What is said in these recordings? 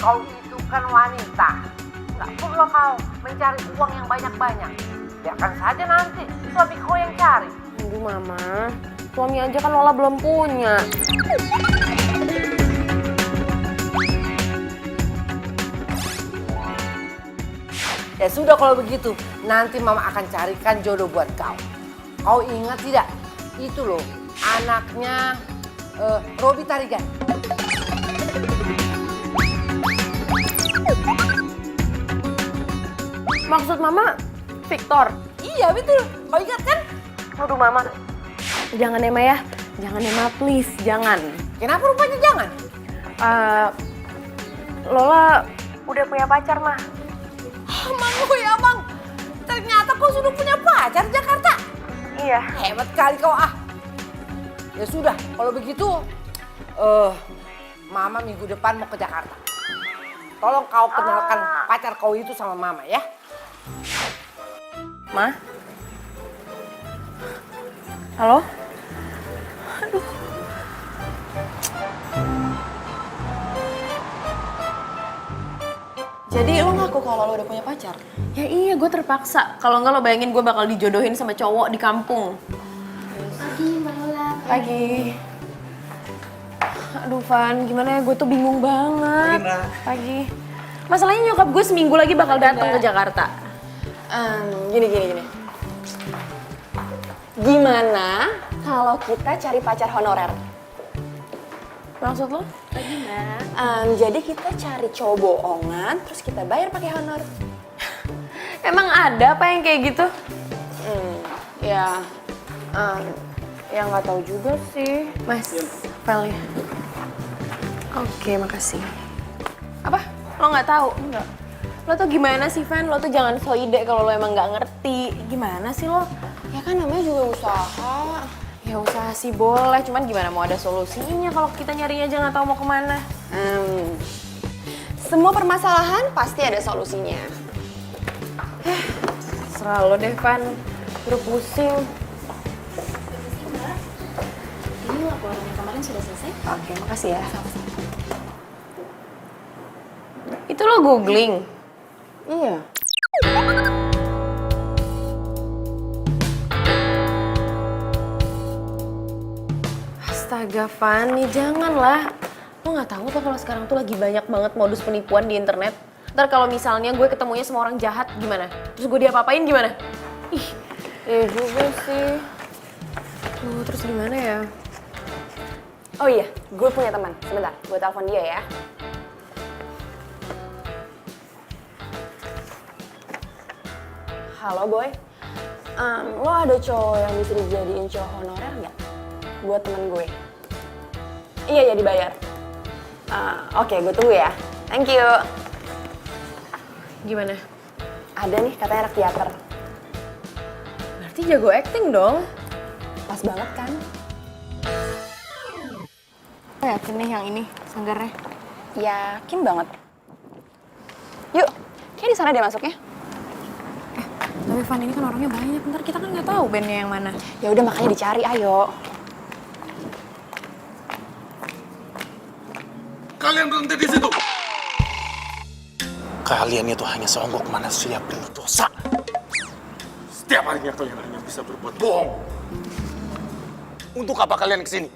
Kau itu kan wanita. Nggak perlu kau mencari uang yang banyak-banyak. Biarkan saja nanti suami kau yang cari. Aduh mama, suami aja kan Lola belum punya. Ya sudah kalau begitu, nanti mama akan carikan jodoh buat kau. Kau ingat tidak? Itu loh, anaknya Robi Tarigan. Maksud mama Victor? Iya betul, kau ingat kan? Aduh mama, jangan ya Ma ya. Jangan ya Ma, please, jangan. Kenapa rupanya jangan? Lola udah punya pacar Ma. Mang, ya Bang. Ternyata kau sudah punya pacar di Jakarta. Iya. Hebat kali kau ah. Ya sudah, kalau begitu, Mama minggu depan mau ke Jakarta. Tolong kau kenalkan pacar kau itu sama Mama ya. Ma? Halo? Jadi lo ngaku kalau lo udah punya pacar? Ya iya, gue terpaksa. Kalau enggak lo bayangin gue bakal dijodohin sama cowok di kampung. Pagi, Mbak Lola. Pagi. Aduh Van, gimana ya? Gue tuh bingung banget. Pagi. Masalahnya nyokap gue seminggu lagi bakal datang ke Jakarta. Gini. Gimana kalau kita cari pacar honorer? Maksud lo? Jadi kita cari cowok bohongan, terus kita bayar pakai honor. Emang ada apa yang kayak gitu? Ya, Ya nggak tahu juga sih. Mas, filenya. Oke, makasih. Apa? Lo nggak tahu? Enggak. Lo tuh gimana sih, Van? Lo tuh jangan so ide kalau lo emang nggak ngerti. Gimana sih lo? ya kan namanya juga usaha. Ya usaha sih boleh, cuman gimana mau ada solusinya kalau kita nyarinya aja nggak tahu mau kemana. Semua permasalahan pasti ada solusinya. Serah lo deh, Van. Udah pusing. Ini laporannya kemarin sudah selesai. Oke, makasih ya. Itu lo googling? Iya. Astaga, Fanny, janganlah. Lo nggak tahu apa kalau sekarang tuh lagi banyak banget modus penipuan di internet. Ntar kalau misalnya gue ketemunya sama orang jahat, gimana? Terus gue diapa-apain gimana? Ih, ya juga sih. Terus gimana ya? Oh iya, gue punya teman. Sebentar, gue telepon dia ya. Halo boy, lo ada cowok yang bisa dijadiin cowok honorer nggak? Buat temen gue. Iya, dibayar. Oke, gue tunggu ya. Thank you. Gimana? Ada nih, katanya anak teater. Berarti jago acting dong. Pas banget kan? Lo yakin nih yang ini, sanggarnya? Yakin banget. Yuk, kayak di sana dia masuknya. Tapi Van, ini kan orangnya banyak, ntar kita kan nggak tahu bandnya yang mana. Ya udah makanya dicari, ayo. Kalian berhenti di situ. Kalian itu hanya seonggok manusia penuh dosa. Setiap harinya kalian hanya bisa berbuat bohong. Untuk apa kalian kesini?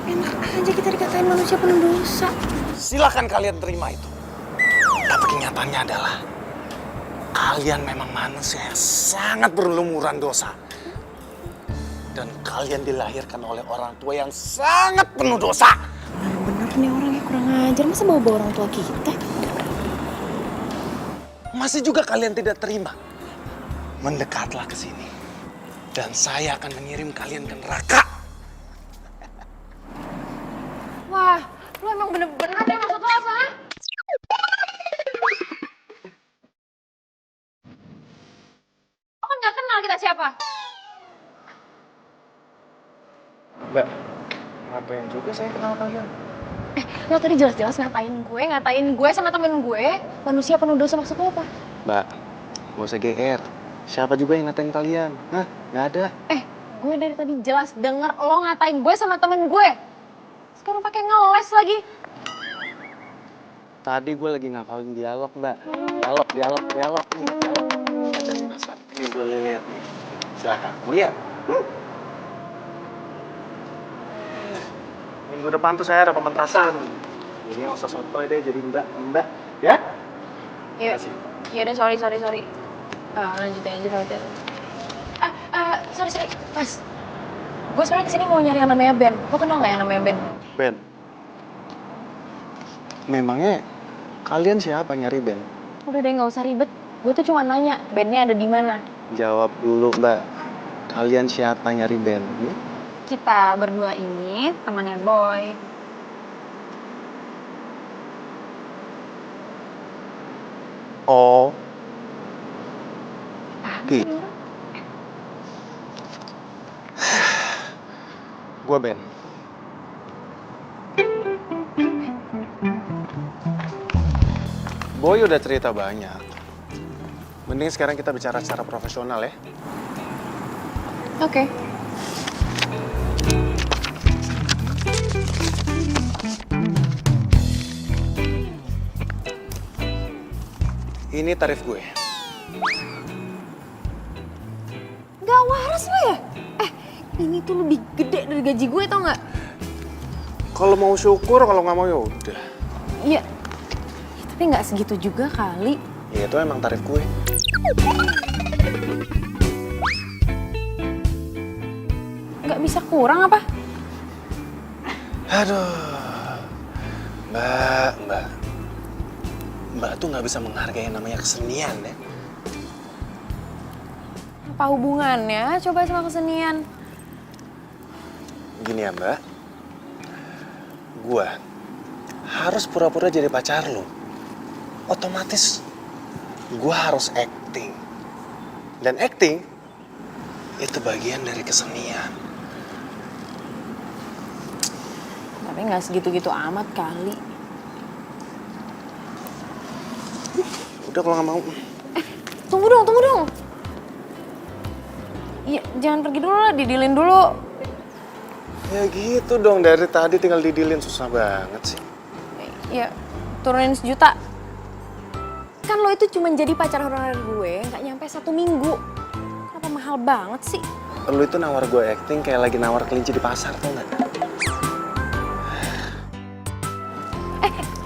Enak aja kita dikatain manusia penuh dosa. Silakan kalian terima itu. Tapi kenyataannya adalah kalian memang manusia yang sangat berlumuran dosa. Dan kalian dilahirkan oleh orang tua yang sangat penuh dosa. Bener nih orangnya kurang ajar, masa bawa-bawa orang tua kita? Masih juga kalian tidak terima. Mendekatlah ke sini. Dan saya akan mengirim kalian ke neraka. Wah, lu emang bener-bener deh, maksud lo apa? Lo kan gak kenal kita siapa? Mbak, ngapain juga saya kenal kalian? Lo tadi jelas-jelas ngatain gue sama temen gue. Manusia penuh dosa, maksud lo apa? Mbak, gak usah GR. Siapa juga yang ngatain kalian? Hah? Nggak ada. Gue dari tadi jelas denger lo ngatain gue sama temen gue. Sekarang pakai ngeles lagi. tadi gue lagi ngapalin dialog, Mbak. Dialog. Ini boleh lihat nih. Silahkan, lihat. Minggu depan tuh saya ada pementasan. Ini yang usah sotoy deh jadi mbak, ya? Iya. Iya udah, sorry. Lanjutin aja sama sorry. Mas. Gue sebenarnya kesini mau nyari yang namanya Ben. Lo kenal nggak yang namanya Ben? Ben. Memangnya kalian siapa nyari Ben? Udah deh, nggak usah ribet. Gue tuh cuma nanya, bandnya ada di mana? Jawab dulu, Mbak. Kalian siapa nyari Ben? Kita berdua ini temannya Boy. Oh. Gitu. Gua Ben. Boy udah cerita banyak. Mending sekarang kita bicara secara profesional ya. Oke. Ini tarif gue. Gak waras lo ya? Ini tuh lebih gede dari gaji gue, tau nggak? Kalau mau syukur, kalau nggak mau ya udah. Iya. Tapi nggak segitu juga kali. Ya itu emang tarif gue. Nggak bisa kurang apa? Aduh. Mbak tuh nggak bisa menghargai yang namanya kesenian ya. Apa hubungannya coba sama kesenian? Gini ya Mbak, gue harus pura-pura jadi pacar lo. Otomatis gue harus acting. Dan acting itu bagian dari kesenian. Tapi nggak segitu-gitu amat kali. Udah kalau nggak mau. Tunggu dong. Iya, jangan pergi dulu lah, didilin dulu. Ya gitu dong, dari tadi tinggal didilin, susah banget sih. Ya, turunin 1 juta. Kan lo itu cuma jadi pacar honorer gue, nggak nyampe 1 minggu. Kenapa mahal banget sih? Lu itu nawar gue acting kayak lagi nawar kelinci di pasar, tau nggak?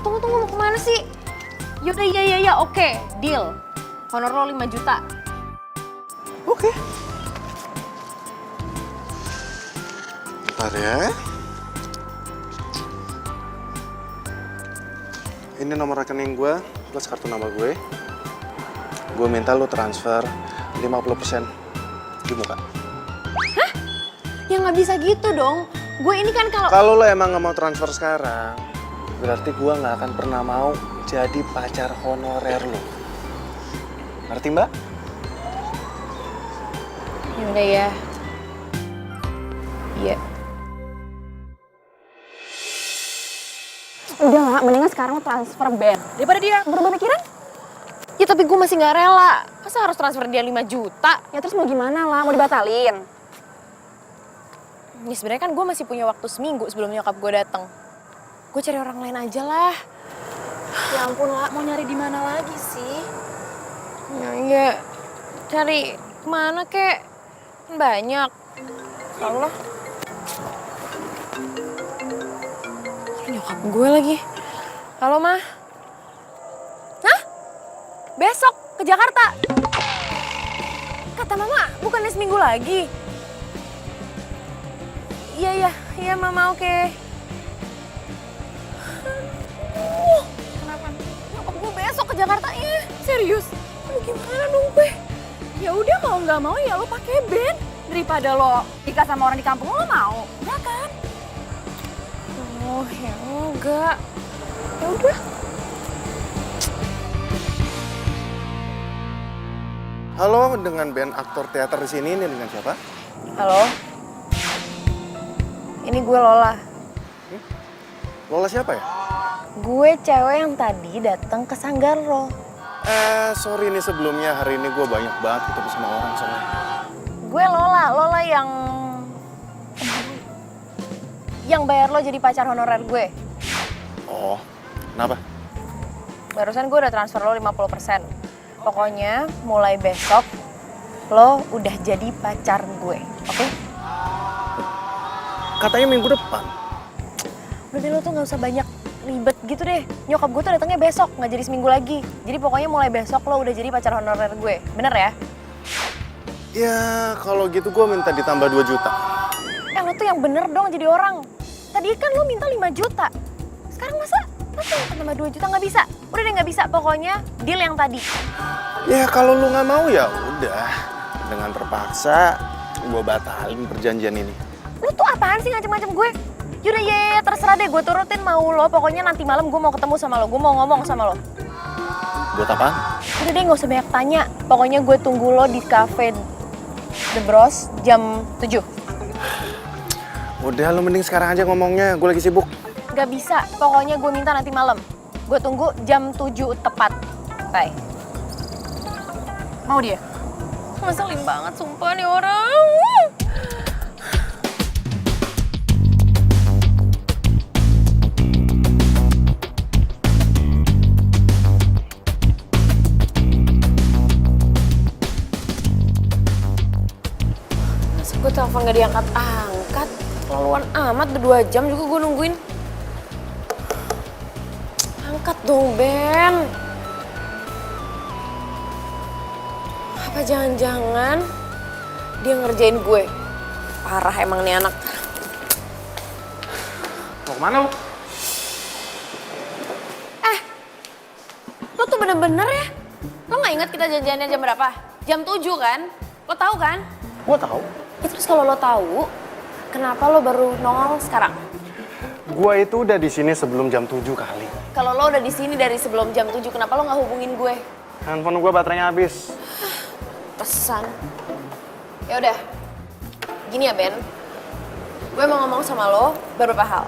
Tunggu, mau kemana sih? Yaudah, iya, oke, deal. Honor lo 5 juta. Oke. Bentar ya. Ini nomor rekening gue, plus kartu nama gue. Gue minta lu transfer 50% di muka. Ya nggak bisa gitu dong. Gue ini kan kalau... Kalau lo emang nggak mau transfer sekarang, berarti gue nggak akan pernah mau jadi pacar honorer lo. Ngerti Mbak? Yaudah ya. Iya. Udah lah, mendingan sekarang lo transfer Ben. Daripada dia berubah pikiran. Ya tapi gue masih nggak rela. Masa harus transfer dia 5 juta? Ya terus mau gimana lah, mau dibatalin? Ya sebenarnya kan gue masih punya waktu seminggu sebelum nyokap gue datang. Gue cari orang lain aja lah. Ya ampun lah, mau nyari di mana lagi sih? Ya, cari kemana kek? Kan banyak. Allah. Nyokap gue lagi. Halo, Ma. Hah? Besok ke Jakarta? Kata Mama, bukannya seminggu lagi? Iya, Mama, oke. Kenapa? Nyokap gue besok ke Jakarta, ya? Serius? Aduh, gimana dong gue? Ya udah mau nggak mau ya lo pakai Ben. Daripada lo nikah sama orang di kampung lo mau, ya kan? Oh, ya enggak. Ya udah. Halo, dengan band aktor teater di sini, ini dengan siapa? Halo? Ini gue Lola. Lola siapa ya? Gue cewek yang tadi datang ke sanggar lo. Sorry nih sebelumnya, hari ini gue banyak banget ketemu sama orang soalnya. Gue Lola yang bayar lo jadi pacar honorer gue. Oh, kenapa? barusan gue udah transfer lo 50%. Pokoknya mulai besok lo udah jadi pacar gue, oke? Katanya minggu depan. Udah deh, lo tuh gak usah banyak ribet gitu deh. Nyokap gue tuh datangnya besok, gak jadi seminggu lagi. Jadi pokoknya mulai besok lo udah jadi pacar honorer gue, bener ya? Ya kalau gitu gue minta ditambah 2 juta. Lo tuh yang bener dong jadi orang. Tadi kan lo minta 5 juta. Sekarang masa tambah 2 juta nggak bisa? Udah deh nggak bisa, pokoknya deal yang tadi. Ya kalau lu nggak mau ya udah. Dengan terpaksa gue batalin perjanjian ini. Lo tuh apaan sih ngacem-ngacem gue? Yaudah ya terserah deh, gue turutin mau lo. Pokoknya nanti malam gue mau ketemu sama lo, gue mau ngomong sama lo. Buat apaan? Udah deh nggak usah banyak tanya. Pokoknya gue tunggu lo di cafe The Bros jam 7. Udah lu mending sekarang aja ngomongnya, gue lagi sibuk. Gak bisa, pokoknya gue minta nanti malam. Gue tunggu jam 7 tepat. Bye. Mau dia? Ngeselin banget sumpah nih orang. Masa gue telepon gak diangkat-angkat? Keterlaluan amat, udah 2 jam juga gue nungguin. Angkat dong, Ben. Apa jangan-jangan dia ngerjain gue? Parah emang nih anak. Mau kemana lu? Lo tuh bener-bener ya? Lo gak inget kita janjiannya jam berapa? Jam 7 kan? Lo tahu kan? Gue tahu. Ya terus kalau lo tahu, kenapa lo baru nongol sekarang? Gue itu udah di sini sebelum jam 7 kali. Kalau lo udah di sini dari sebelum jam 7, kenapa lo nggak hubungin gue? Handphone gue baterainya habis. Pesan. Ya udah. Gini ya, Ben. Gue mau ngomong sama lo beberapa hal.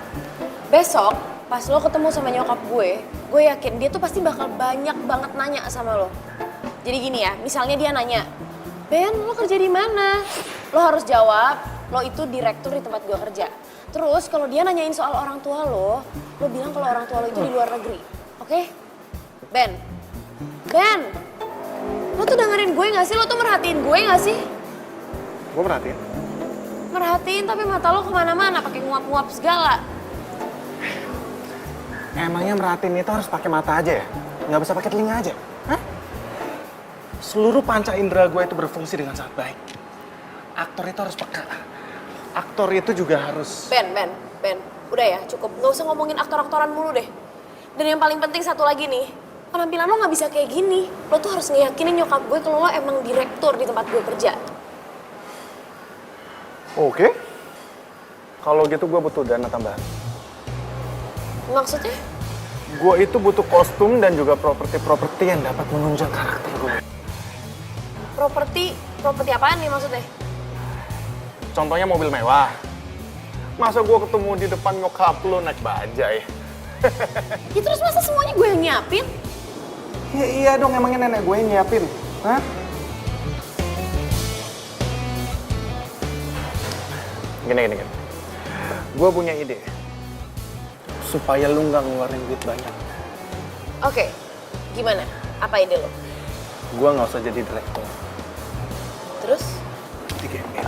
Besok pas lo ketemu sama nyokap gue yakin dia tuh pasti bakal banyak banget nanya sama lo. Jadi gini ya, misalnya dia nanya, "Ben, lo kerja di mana?" Lo harus jawab, lo itu direktur di tempat gue kerja. Terus kalau dia nanyain soal orang tua lo bilang kalau orang tua lo itu di luar negeri. Oke? Ben. Ben. Lo tuh dengerin gue gak sih? Lo tuh merhatiin gue gak sih? Gue perhatiin. Merhatiin tapi mata lo kemana-mana pakai nguap-nguap segala. Emangnya merhatiin itu harus pakai mata aja ya? Nggak bisa pakai telinga aja? Hah? Seluruh panca indera gue itu berfungsi dengan sangat baik. Aktor itu harus peka. Aktor itu juga harus... Ben. Udah ya, cukup. Gak usah ngomongin aktor-aktoran mulu deh. Dan yang paling penting satu lagi nih, penampilan lo gak bisa kayak gini. Lo tuh harus ngeyakinin nyokap gue kalau lo emang direktur di tempat gue kerja. Oke. Kalau gitu gue butuh dana tambahan. Maksudnya? Gue itu butuh kostum dan juga properti-properti yang dapat menunjang karakter gue. Properti apaan nih maksudnya? Contohnya mobil mewah. Masa gue ketemu di depan nyokap lo naik bajai? Ya terus masa semuanya gue yang nyiapin? Ya iya dong, emangnya nenek gue yang nyiapin. Hah? Gini. Gue punya ide. Supaya lu nggak ngeluarin duit banyak. Oke, gimana? Apa ide lo? Gue nggak usah jadi direktur. Terus? Di Gembel.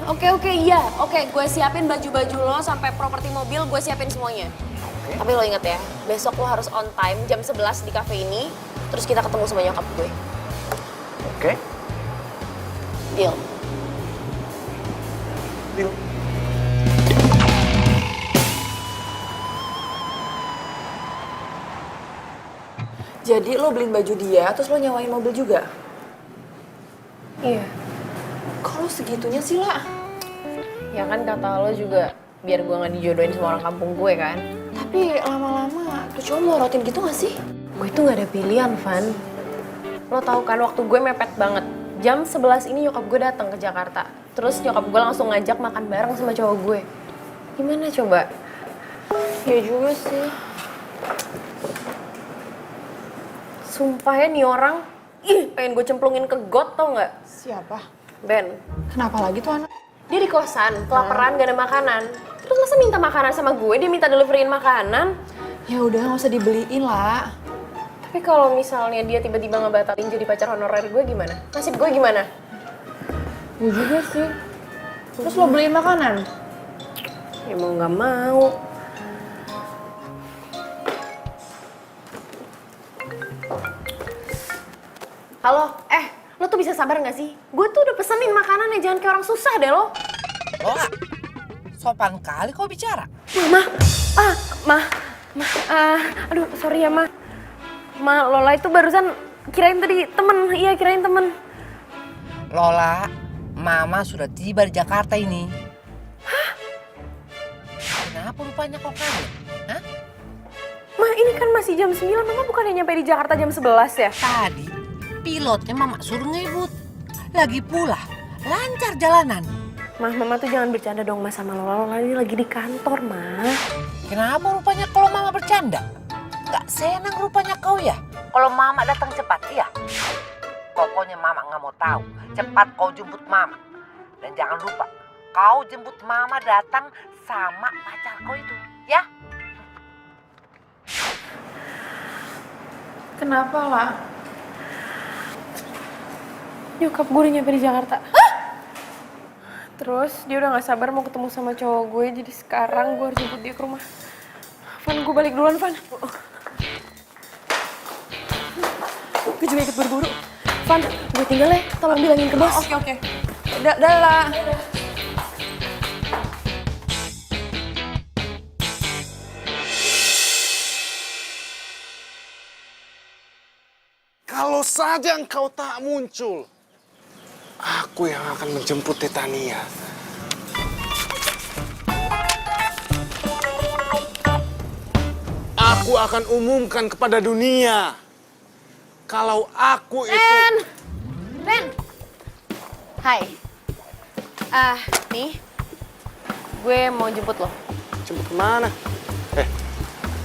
Oke, iya. Oke, gue siapin baju-baju lo sampai properti mobil, gue siapin semuanya. Oke. Tapi lo inget ya, besok lo harus on time jam 11 di cafe ini, terus kita ketemu sama nyokap gue. Oke. Deal? Deal. Jadi lo beliin baju dia, terus lo nyewain mobil juga? Iya. Kalau segitunya sih lah. Ya kan kata lo juga biar gue gak dijodohin sama orang kampung gue kan. Tapi lama-lama tuh cowok melorotin gitu gak sih? Gue tuh gak ada pilihan, Van. Lo tau kan waktu gue mepet banget. Jam 11 ini nyokap gue datang ke Jakarta. Terus nyokap gue langsung ngajak makan bareng sama cowok gue. Gimana coba? Ya juga sih. Sumpah ya nih orang, pengen gue cemplungin ke got tau gak? Siapa? Ben. Kenapa lagi tuh anak? Dia di kosan, kelaparan, gak ada makanan. Terus masa minta makanan sama gue, dia minta deliveriin makanan. Ya udah nggak usah dibeliin lah. Tapi kalau misalnya dia tiba-tiba ngebatalin jadi pacar honorer gue gimana? Nasib gue gimana? Gue juga sih. Terus lo beliin makanan? Ya mau nggak mau. Halo, lo tuh bisa sabar nggak sih? Gue tuh udah pesenin makanannya, jangan kayak orang susah deh lo. Lola, sopan kali kau bicara. Aduh sorry ya Lola itu barusan kirain tadi temen, iya kirain temen. Lola, Mama sudah tiba di Jakarta ini. Hah? Kenapa rupanya kau kaget? Hah? Ma, ini kan masih jam 9, Mama bukannya nyampe di Jakarta jam 11 ya? Tadi pilotnya Mama suruh ngebut. Lagi pula, lancar jalanan. Mama tuh jangan bercanda dong sama Lola. Lola ini lagi di kantor, Ma. Kenapa rupanya kalau Mama bercanda? Gak senang rupanya kau ya? Kalau Mama datang cepat, iya? Pokoknya Mama gak mau tahu. Cepat kau jemput Mama. Dan jangan lupa, kau jemput Mama datang sama pacar kau itu, ya? Kenapa lah? Nyokap gue udah nyampe di Jakarta. Terus dia udah gak sabar mau ketemu sama cowok gue. Jadi sekarang gue harus jemput dia ke rumah. Van, gue balik duluan, Van. Gue juga ikut buru-buru. Van, gue tinggal ya. Tolong bilangin ke bos. Oke. Dah lah. Kalau saja engkau tak muncul, aku yang akan menjemput Titania. Aku akan umumkan kepada dunia kalau aku itu... Ren! Hai. Nih. Gue mau jemput lo. Jemput kemana?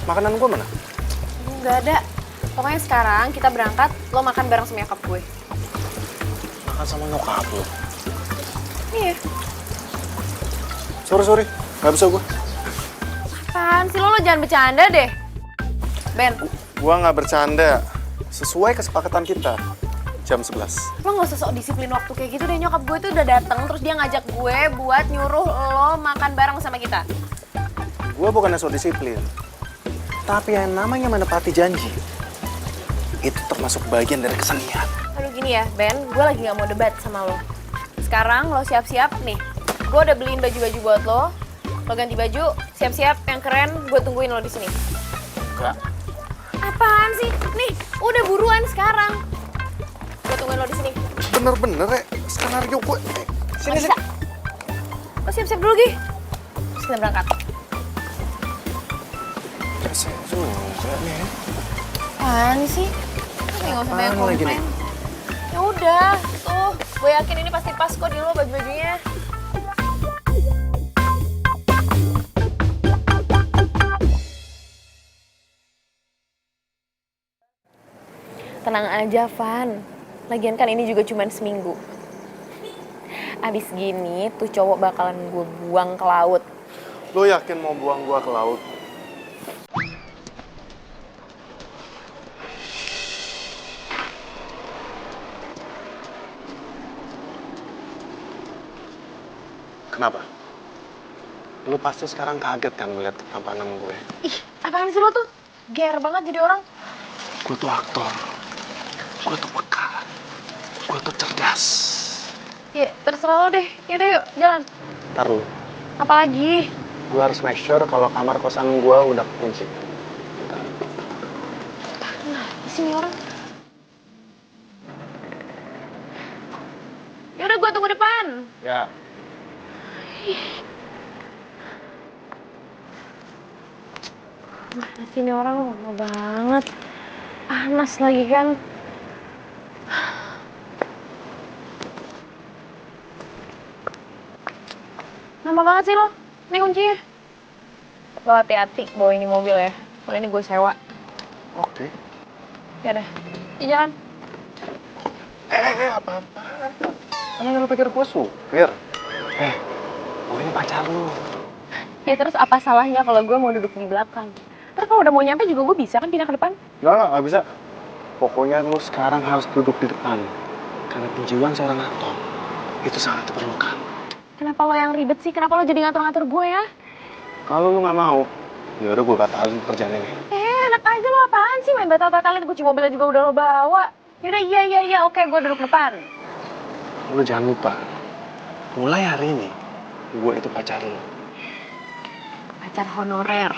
Makanan gua mana? Nggak ada. Pokoknya sekarang kita berangkat, lo makan bareng sama nyokap gue. Makan sama nyokap lo? Iya. Sorry. Gak bisa gua. Apaan sih lo jangan bercanda deh. Ben, Gua nggak bercanda. Sesuai kesepakatan kita. Jam 11. lo gak usah sok disiplin waktu kayak gitu deh. Nyokap gue tuh udah dateng, terus dia ngajak gue buat nyuruh lo makan bareng sama kita. Gua bukannya so disiplin. Tapi yang namanya menepati janji, itu termasuk bagian dari kesenian. Aduh gini ya, Ben, gue lagi gak mau debat sama lo. Sekarang lo siap-siap nih. Gue udah beliin baju-baju buat lo. Lo ganti baju, siap-siap yang keren, gue tungguin lo di sini. Enggak. Apaan sih? Nih, udah buruan sekarang. Gue tungguin lo di sini. Bener-bener ya, skenario gue. Sini. Lo siap-siap dulu, Gi. Terus kita berangkat. Saya juga nih. Apaan sih? Nih, gak usah banyak Apaan lagi komplain. nih? Ya udah, tuh. Gue yakin ini pasti pas kok di lo baju-bajunya. Tenang aja, Van. Lagian kan ini juga cuma seminggu. Abis gini, tuh cowok bakalan gue buang ke laut. Lo yakin mau buang gua ke laut? Kenapa? Lu pasti sekarang kaget kan melihat ketampanan gue. Ih, apaan sih lo tuh? Ger banget jadi orang. Gue tuh aktor. Gue tuh peka. Gue tuh cerdas. Ya, terserah lo deh. Yaudah yuk, jalan. Ntar lu. Apalagi? Gue harus make sure kalau kamar kosan gue udah kunci. Di sini orang. Yaudah, gue tunggu depan. Ya. Sini orang lama banget. Panas lagi kan. Lama banget sih lo. Ini kuncinya. Lo hati-hati bawa ini mobil ya. Kalau ini gue sewa. Oke. Ya udah. Jalan. Apa-apa. Emang lu pikir gue supir? Gue ini pacar lu. Ya terus apa salahnya kalau gue mau duduk di belakang? Ntar kalau udah mau nyampe juga gue bisa kan pindah ke depan. Nggak bisa. Pokoknya lu sekarang harus duduk di depan. Karena penjiwaan seorang aktor itu sangat diperlukan. Kenapa lo yang ribet sih? Kenapa lo jadi ngatur-ngatur gue ya? Kalau lu nggak mau, ya udah gue batalin pekerjaan ini. Enak aja lo, apaan sih main batal-batalin? Kunci mobilnya juga udah lo bawa. Yaudah, iya, oke, gue duduk depan. Lu jangan lupa, mulai hari ini, gue itu pacar lu. Pacar honorer.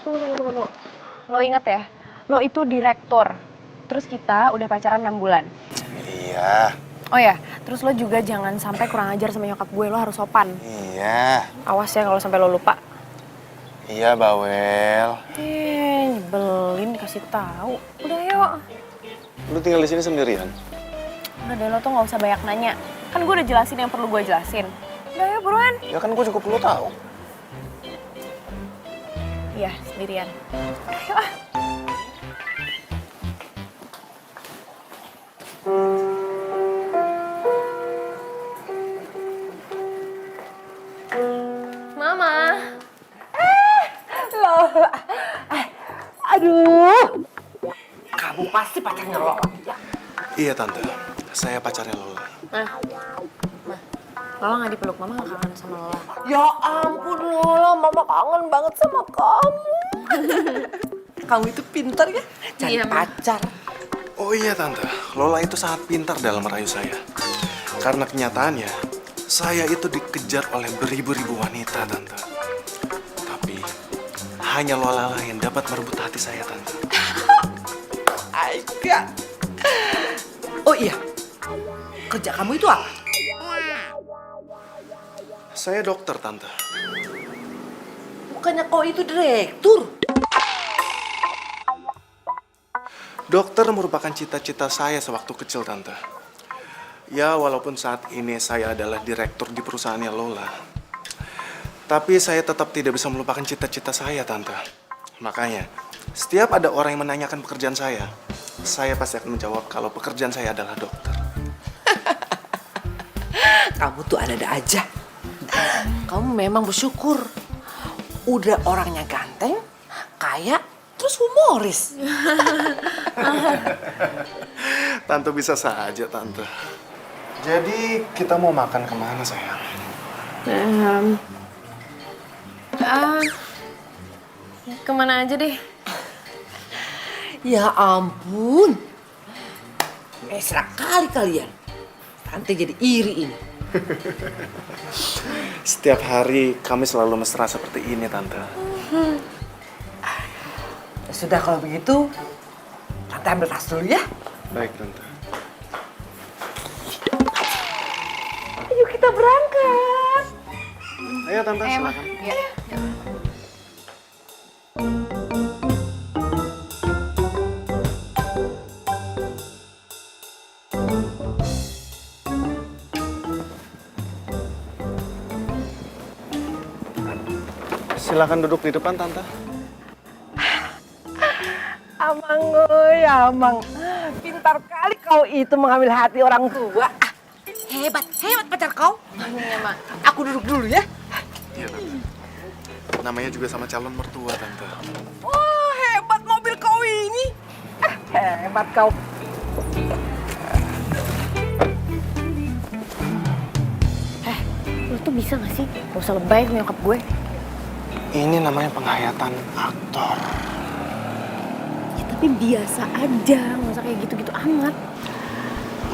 Tunggu. Lo inget ya, lo itu direktur. Terus kita udah pacaran 6 bulan. Iya, Oh ya, terus lo juga jangan sampai kurang ajar sama nyokap gue, lo harus sopan. iya, Awas ya kalau sampai lo lupa. iya Bawel. Nyebelin dikasih tahu. Udah yuk. Lu tinggal di sini sendirian? Udah deh, lo tuh nggak usah banyak nanya. Kan gue udah jelasin yang perlu gue jelasin. Udah yuk, buruan. Ya kan gue juga perlu tahu. Iya, sendirian. Ayo ah. Mama. Lola. Aduh. Kamu pasti pacarnya Lola. Iya Tante, saya pacarnya Lola. Lola nggak dipeluk, Mama nggak kangen sama Lola. Ya ampun Lola, Mama kangen banget sama kamu. Kamu itu pintar ya, cari Iya, Ma. pacar. Oh iya Tante, Lola itu sangat pintar dalam merayu saya. Karena kenyataannya, saya itu dikejar oleh beribu-ribu wanita, Tante. Tapi, hanya Lola lah yang dapat merebut hati saya, Tante. Aika. Oh iya, kerja kamu itu apa? Saya dokter, Tante. Bukannya kau itu direktur? Dokter merupakan cita-cita saya sewaktu kecil, Tante. Ya, walaupun saat ini saya adalah direktur di perusahaannya Lola. Tapi saya tetap tidak bisa melupakan cita-cita saya, Tante. Makanya, setiap ada orang yang menanyakan pekerjaan saya pasti akan menjawab kalau pekerjaan saya adalah dokter. Kamu tuh ada-ada aja. Kamu memang bersyukur. Udah orangnya ganteng, kaya, terus humoris. Tante bisa saja, Tante. Jadi, kita mau makan kemana, sayang? Kemana aja deh? Ya ampun. Mesra kali kalian. Tante jadi iri ini. Setiap hari kami selalu mesra seperti ini, Tante. Ya sudah kalau begitu, Tante ambil tas dulu ya. Baik, Tante. Ayo kita berangkat. Ayo, Tante, silakan. Ya. Silakan duduk di depan, Tante. Amang, oi, Amang. Pintar kali kau itu mengambil hati orang tua. Hebat pacar kau. Iya, Mak. Aku duduk dulu ya. Iya, Tante. Namanya juga sama calon mertua, Tante. Wah, hebat mobil kau ini. Hebat kau. Lo tuh bisa gak sih? Gak usah lebay sama nyokap gue. Ini namanya penghayatan aktor. Ya tapi biasa aja, gak usah kayak gitu-gitu amat.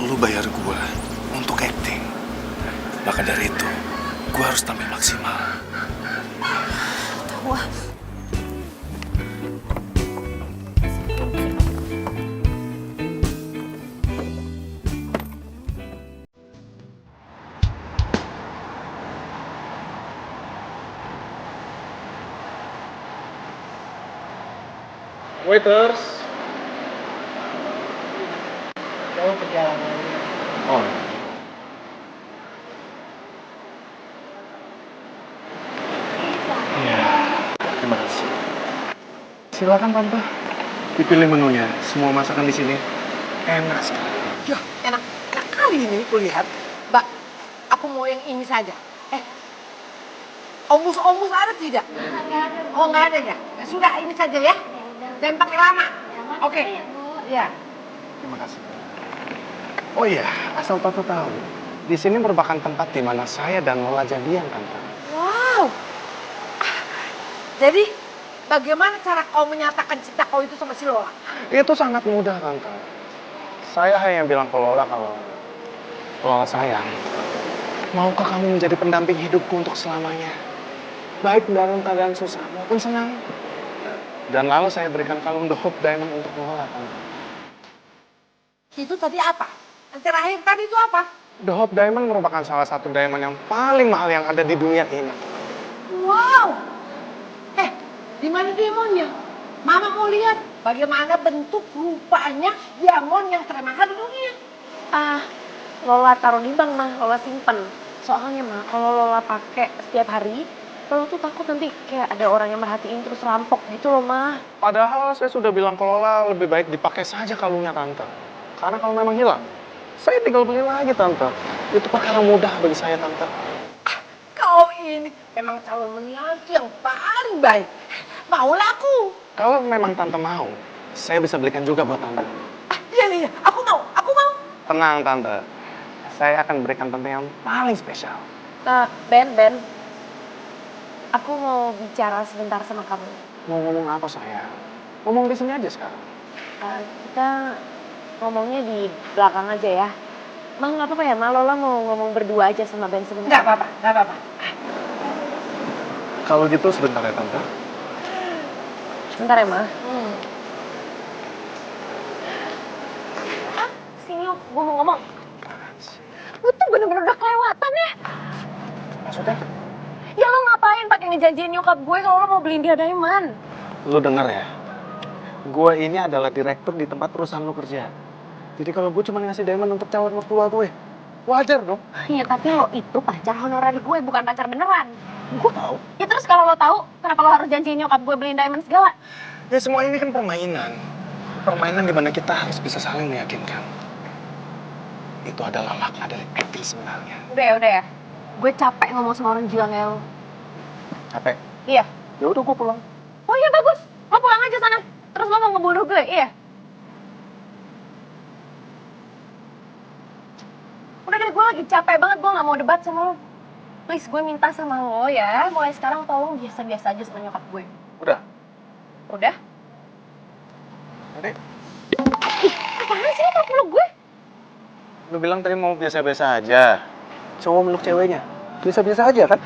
Lu bayar gua untuk acting. Maka dari itu, gua harus tampil maksimal. Tahu ah. Waiters. Jauh perjalanannya. Oh. Iya, terima kasih. Silakan tante. Dipilih menunya. Semua masakan di sini enak sekali. Ya, enak kali ini kulihat. Mbak, aku mau yang ini saja. Omus-omus ada tidak? Oh, nggak ada ya? Sudah, ini saja ya. Jangan pakai lama. Oke. Ya. Terima kasih. Oh iya, asal tante tahu, di sini merupakan tempat di mana saya dan Lola jadian, tante. Wow. Jadi, bagaimana cara kau menyatakan cinta kau itu sama si Lola? Itu sangat mudah, tante. Saya hanya bilang ke Lola kalau Lola sayang, maukah kamu menjadi pendamping hidupku untuk selamanya? Baik dalam keadaan susah maupun senang. Dan lalu saya berikan kalung The Hope Diamond untuk Lola, tante. Itu tadi apa? Yang terakhir tadi itu apa? The Hope Diamond merupakan salah satu diamond yang paling mahal yang ada di dunia ini. Wow. Di mana diamondnya? Mama mau lihat bagaimana bentuk rupanya diamond yang termahal di dunia. Lola taruh di bank mah, Lola simpen. Soalnya mah kalau Lola pakai setiap hari, Lola tuh takut nanti kayak ada orang yang merhatiin terus rampok gitu loh mah. Padahal saya sudah bilang ke Lola lebih baik dipakai saja kalungnya, tante. Karena kalau memang hilang, saya tinggal beli lagi, tante. Itu perkara mudah bagi saya, tante. Kau ini memang calon menantu yang paling baik. Maulah aku. Kalau memang tante mau, saya bisa belikan juga buat tante. Iya, aku mau. Tenang, tante. Saya akan berikan tante yang paling spesial. Ben, aku mau bicara sebentar sama kamu. Mau ngomong apa, saya? Ngomong di sini aja sekarang. Kita ngomongnya di belakang aja ya. Mah nggak apa-apa ya, Ma? Lola mau ngomong berdua aja sama Ben sebentar. Nggak apa-apa. Kalau gitu sebentar ya, tante. Sebentar ya, Ma. Sini, gue mau ngomong. Lu tuh bener-bener udah kelewatan ya. Maksudnya? Ya lo ngapain pakai ngejanjiin nyokap gue kalau lo mau beliin dia diamond? Lu denger ya? Gue ini adalah direktur di tempat perusahaan lu kerja. Jadi kalau gue cuma ngasih diamond untuk calon mertua gue, wajar dong. Iya, tapi lo itu pacar honorer gue, bukan pacar beneran. Gue tahu. Ya terus kalau lo tahu, kenapa lo harus janjiin nyokap gue beliin diamond segala? Ya semua ini kan permainan. Permainan di mana kita harus bisa saling meyakinkan. Itu adalah makna dari acting sebenarnya. Udah ya. Gue capek ngomong sama orang gila kayak lo. Capek? Iya. Ya udah gue pulang. Oh iya bagus. Lo pulang aja sana. Terus lo mau ngebunuh gue, iya? Udah deh, gue lagi capek banget. Gue gak mau debat sama lo. Please, gue minta sama lo ya. Mulai sekarang tolong biasa-biasa aja sama nyokap gue. Udah. Udah? Nanti Apaan sih lo peluk gue? lu bilang tadi mau biasa-biasa aja. Cowok meluk ceweknya. Biasa-biasa aja kan?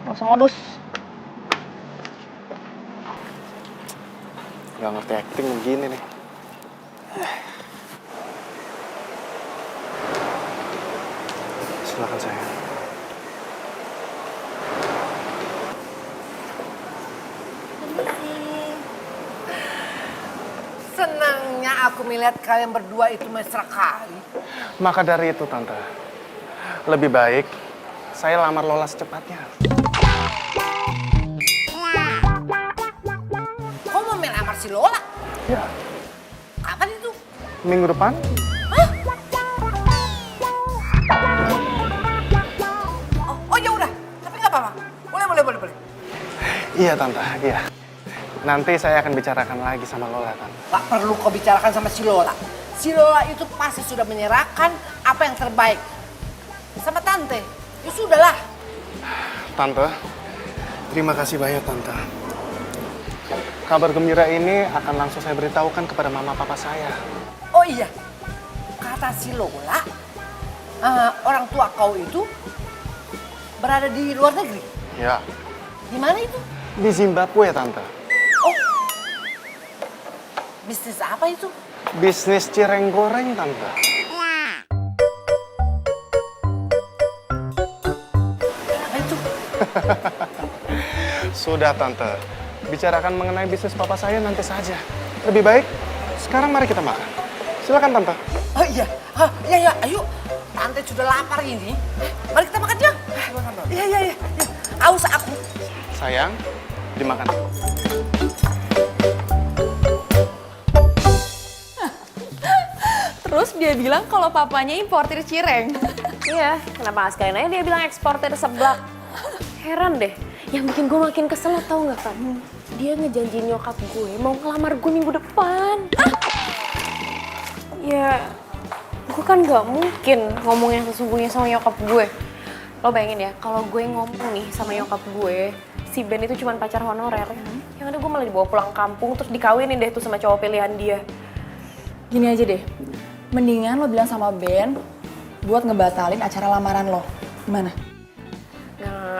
Gak usah modus. Gak ngerti acting begini nih. Silakan saya. Senangnya aku melihat kalian berdua itu mesra kali. Maka dari itu, tante, lebih baik saya lamar Lola secepatnya. Kau mau melamar si Lola? Ya, Kapan itu? minggu depan. Oh ya udah, tapi nggak apa-apa. Boleh. Iya, tante, iya. Nanti saya akan bicarakan lagi sama Lola, tante. Gak perlu kau bicarakan sama si Lola. Si Lola itu pasti sudah menyerahkan apa yang terbaik sama tante. Ya sudahlah. Tante, terima kasih banyak, tante. Kabar gembira ini akan langsung saya beritahukan kepada mama papa saya. Oh iya, kata si Lola, orang tua kau itu berada di luar negeri. Ya, Di mana itu? di Zimbabwe, tante. Oh, bisnis apa itu? Bisnis cireng goreng, tante. Apa itu? Sudah, tante. bicarakan mengenai bisnis papa saya nanti saja. Lebih baik, sekarang mari kita makan. Silakan Tante. Oh iya, iya, ayo. Tante sudah lapar ini. Mari kita makan yuk. Iya. Aus aku. Sayang, dimakan. Terus dia bilang kalau papanya importir cireng. Iya, kenapa nggak sekalian aja dia bilang eksportir seblak. Heran deh, yang bikin gue makin kesel lo tau nggak, Van? Dia ngejanjiin nyokap gue mau ngelamar gue minggu depan. Ya, gue kan nggak mungkin ngomong yang sesungguhnya sama nyokap gue. Lo bayangin ya, kalau gue ngomong nih sama nyokap gue, si Ben itu cuma pacar honorer. Yang ada gue malah dibawa pulang kampung terus dikawinin deh tuh sama cowok pilihan dia. Gini aja deh, mendingan lo bilang sama Ben buat ngebatalin acara lamaran lo. Gimana?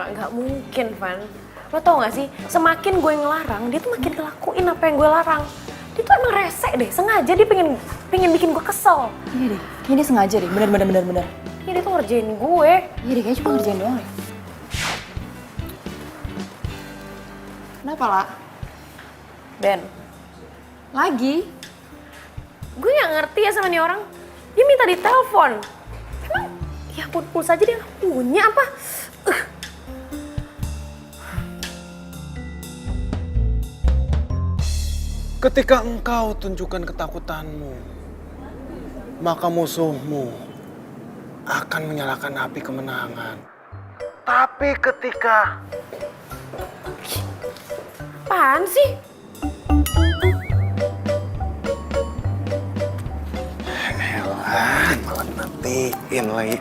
Nggak mungkin, Van. Lo tau gak sih, semakin gue ngelarang, dia tuh makin ngelakuin apa yang gue larang. Dia tuh emang rese deh, sengaja dia pengen bikin gue kesel. Iya deh, kayaknya dia sengaja deh, bener. Ya dia tuh ngerjain gue. Iya deh, kayaknya cuma ngerjain doang deh. Kenapa, La? Ben, Lagi? gue gak ngerti ya sama nih orang. Dia minta ditelepon. Emang, ya ampun, pulsa aja dia gak punya apa? Ketika engkau tunjukkan ketakutanmu, maka musuhmu akan menyalakan api kemenangan. Tapi ketika... Apaan sih? Elah, malah matiin lagi.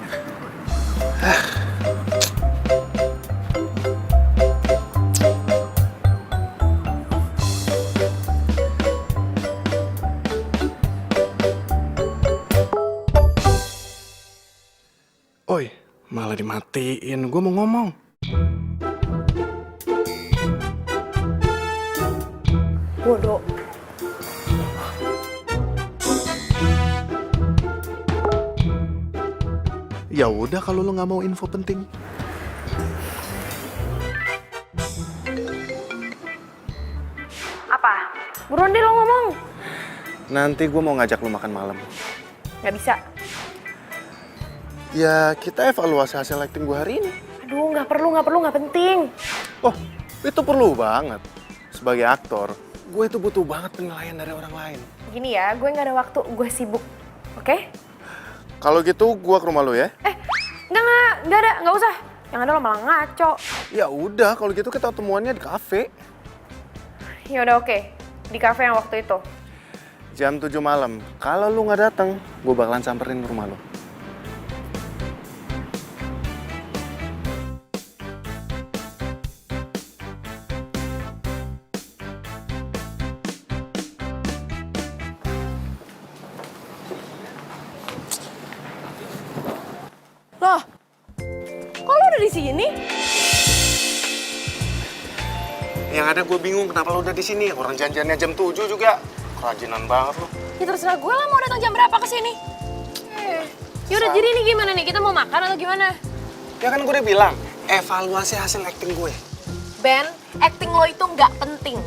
Oi, malah dimatiin. Gue mau ngomong. Bodoh. Ya udah kalau lo nggak mau info penting. Apa? Buruan deh lo ngomong. Nanti gue mau ngajak lo makan malam. Gak bisa. Ya kita evaluasi hasil acting gue hari ini. Aduh, gak perlu, gak penting. Oh, itu perlu banget. Sebagai aktor, gue itu butuh banget penilaian dari orang lain. Gini ya, gue gak ada waktu, gue sibuk. Oke? Kalau gitu, gue ke rumah lo ya. Gak usah. Yang ada lo malah ngaco. Ya udah, kalau gitu kita ketemuannya di kafe. Ya udah oke. Di kafe yang waktu itu. Jam 7 malam. Kalau lu nggak datang, gue bakalan samperin ke rumah lo. Loh, kok lo udah di sini? Yang ada gue bingung kenapa lo udah di sini. Orang janjiannya jam 7 juga. Kerajinan banget lo. Ya terserah gue lah mau datang jam berapa ke sini. Yaudah, jadi ini gimana nih? Kita mau makan atau gimana? Ya kan gue udah bilang, evaluasi hasil acting gue. Ben, acting lo itu nggak penting.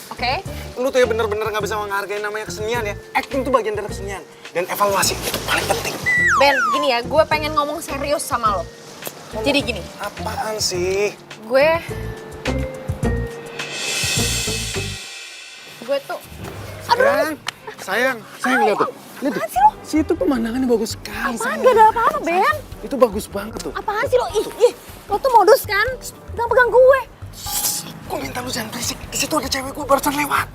Oke? Lu tuh ya bener-bener nggak bisa menghargai namanya kesenian ya. Acting tuh bagian dari kesenian. Dan evaluasi paling penting. Ben, gini ya, gue pengen ngomong serius sama lo. Jadi gini, Apaan sih? gue tuh, Sayang lihat tuh. Lihat tuh. Situ pemandangannya bagus sekali. apaan gak ada apa-apa, Ben? Itu bagus banget tuh. Apaan sih lo? Ih, lo tuh modus kan? Pegang-pegang gue. Gue minta lu jangan berisik. Di situ ada cewek gue barusan lewat.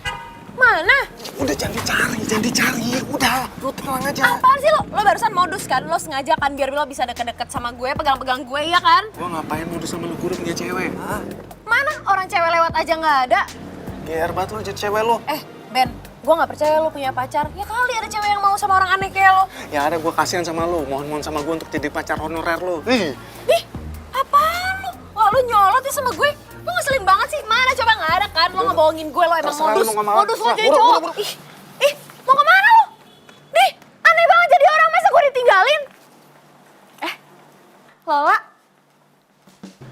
Mana? Udah jangan dicari. Udah, lu tenang aja. Apaan sih lo? Lo barusan modus kan? Lo sengaja kan biar lo bisa deket-deket sama gue, pegang-pegang gue, ya kan? Gue ngapain modus sama lu, gue udah punya cewek. Mana orang cewek lewat aja nggak ada? GR banget lu jadi cewek lu. Ben, gue nggak percaya lo punya pacar. Ya kali ada cewek yang mau sama orang aneh kayak lo. Yang ada gue kasihan sama lu, mohon-mohon sama gue untuk jadi pacar honorer lu. Ih, apaan lo? Wah, lo nyolot ya sama gue? Lo ngeselin banget sih. Mana coba nggak ada kan? Lo ngebohongin gue, lo emang Terserah modus. lu mau kemana. Modus lo Terserah. jadi Buru, cowok. buru, buru. Ih, mau kemana lo? Nih, aneh banget jadi orang. Masa gue ditinggalin? Lola?